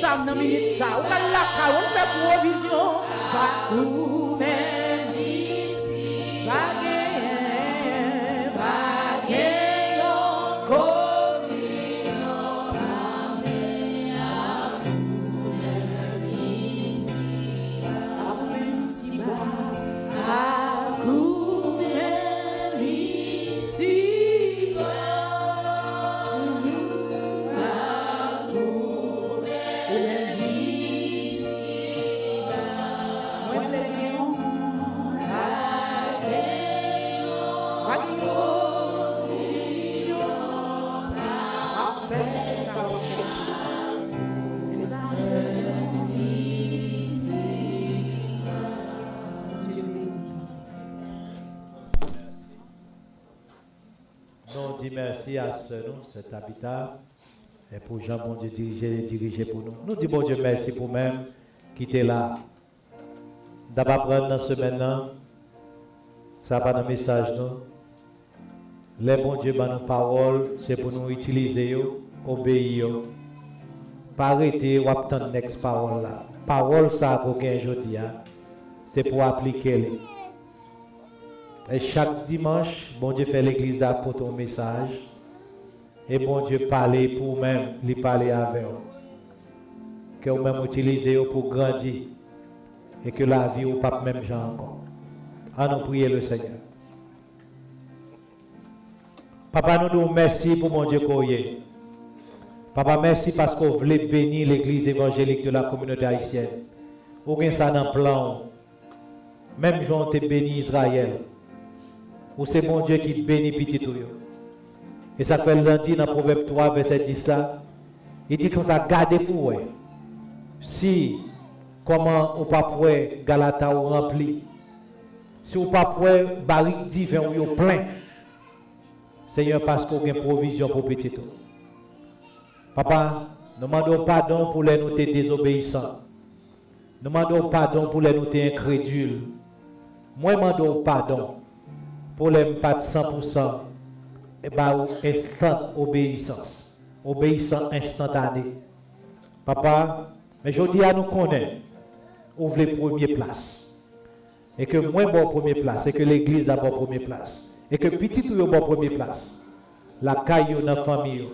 Speaker 2: Ça, non, minute ça, on va la on fait provision. Va où même ici, vaguer, encore
Speaker 4: merci à ce nous, cet habitat, et pour Jean, bon Dieu, diriger pour nous. Nous disons, bon Dieu, merci pour même qui était là. D'abord, prendre dans ce maintenant, ça va dans le message, nous. Les bon Dieu, nos paroles, c'est pour nous utiliser, obéir. Pas arrêter ou attendre next parole là. Parole, ça, pour qu'un jour, c'est pour appliquer. Et chaque dimanche, bon Dieu fait l'église pour ton message. Et bon Dieu parler pour même, lui parler avec vous. Que vous même utilisez pour grandir. Et que la vie ou pas même gens encore. À nous prier le Seigneur. Papa, nous nous merci pour mon Dieu qu'on y est. Papa, merci parce que vous voulez bénir l'église évangélique de la communauté haïtienne. Vous avez ça dans le plan. Même Jean te béni Israël. Ou c'est mon Dieu qui te bénit petit tout. Et ça fait lundi dans Proverbe 3, verset 10 là. Il dit qu'on ça garde pour eux. Si, comment on pas pour Galata ou rempli. Si on pas pour barrique divin ou plein. Seigneur, parce qu'on a une provision pour petit tout. Papa, nous demandons pardon pour les noter désobéissants. Nous demandons pardon pour les noter incrédules. Moi, je demande pardon pour les pas de 100%. Et bien, instant obéissance. Obéissance instantanée. Papa, mais je dis à nous connaître, ouvre les premières places. Et que moi, bon première place. Et que l'église a bon première place. Et que petit tout bon première place. La caille dans la famille.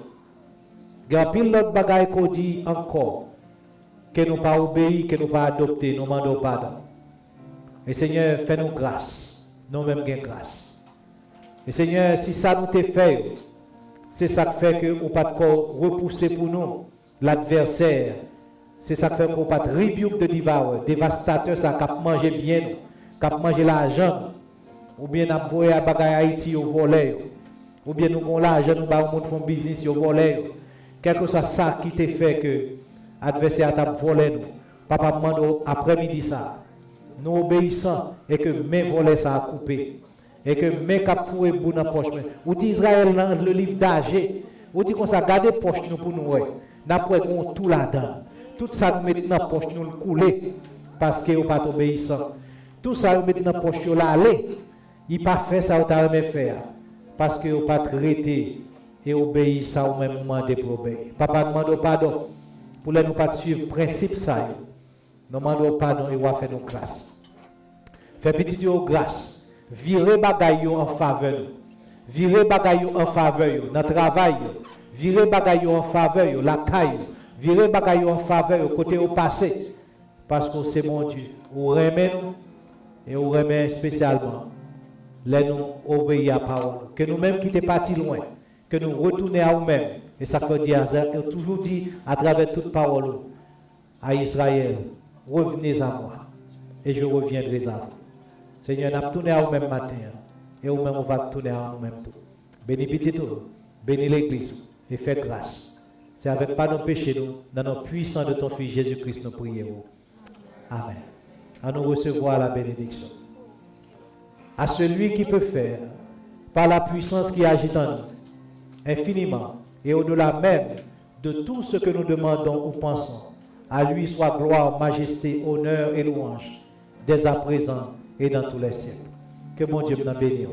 Speaker 4: Il y a pile d'autres bagailles qu'on dit encore. Que nous pas obéi, que nous pas adopté, nous demandons pardon. Et Seigneur, fais-nous grâce. Nous-mêmes gain grâce. Et Seigneur, si ça nous t'est fait, c'est ça qui fait que nous ne pas repousser pour nous l'adversaire. C'est ça qui fait qu'on ne pas rebuke de devour, dévastateur, ça qui manger bien, qui manger l'argent. Ou bien nous avons à bagaille Haïti au volet. Ou bien nous avons l'argent, nous avons un business au volet. Quel que soit ça qui t'a fait que l'adversaire t'a volé nous. Papa demande après-midi ça. Nous obéissons et que mes volets ça a coupé. Et que mes cap foué bout dans poche. Ou dit Israël dans le livre d'Agé. Ou dit qu'on ça garder poche nous pour nous. N'après qu'on tout là-dedans. Tout ça nous met dans poche nous le couler. Parce que nous pas obéissant. Tout ça nous met dans poche nous l'aller. Il pas fait ça ou t'a jamais faire. Parce que nous pas traité et obéir ça ou même demander pour obéir. Papa demande pardon pour les nous pas suivre principe ça. Nous demandons pardon et on va faire nos grâces. Fais petit yo grâce. Virer bagaille en faveur. Virer bagaille en faveur dans le travail. Virer bagaille en faveur la caille. Virer bagaille en faveur côté au passé. Parce que c'est mon Dieu. On remet nous et on remet spécialement. Les nous obéir à la parole. Que nous-mêmes qui t'es partis loin. que nous retournions à nous-mêmes. Et ça que dit Azazel, a toujours dit à travers toute parole à Israël, revenez à moi et je reviendrai à vous. Seigneur, nous tourné à nous-mêmes matin et nous-mêmes on va tourner à nous-mêmes tout. Bénis petit tout, bénis l'église et fais grâce. C'est avec pas nos péchés, nous, dans nos puissants de ton Fils Jésus-Christ, nous prions. Amen. À nous recevoir la bénédiction. À celui qui peut faire, par la puissance qui agit en nous, infiniment et au-delà même de tout ce que nous demandons ou pensons, à lui soit gloire, majesté, honneur et louange, dès à présent et dans tous les siècles. Que mon Dieu nous bénisse.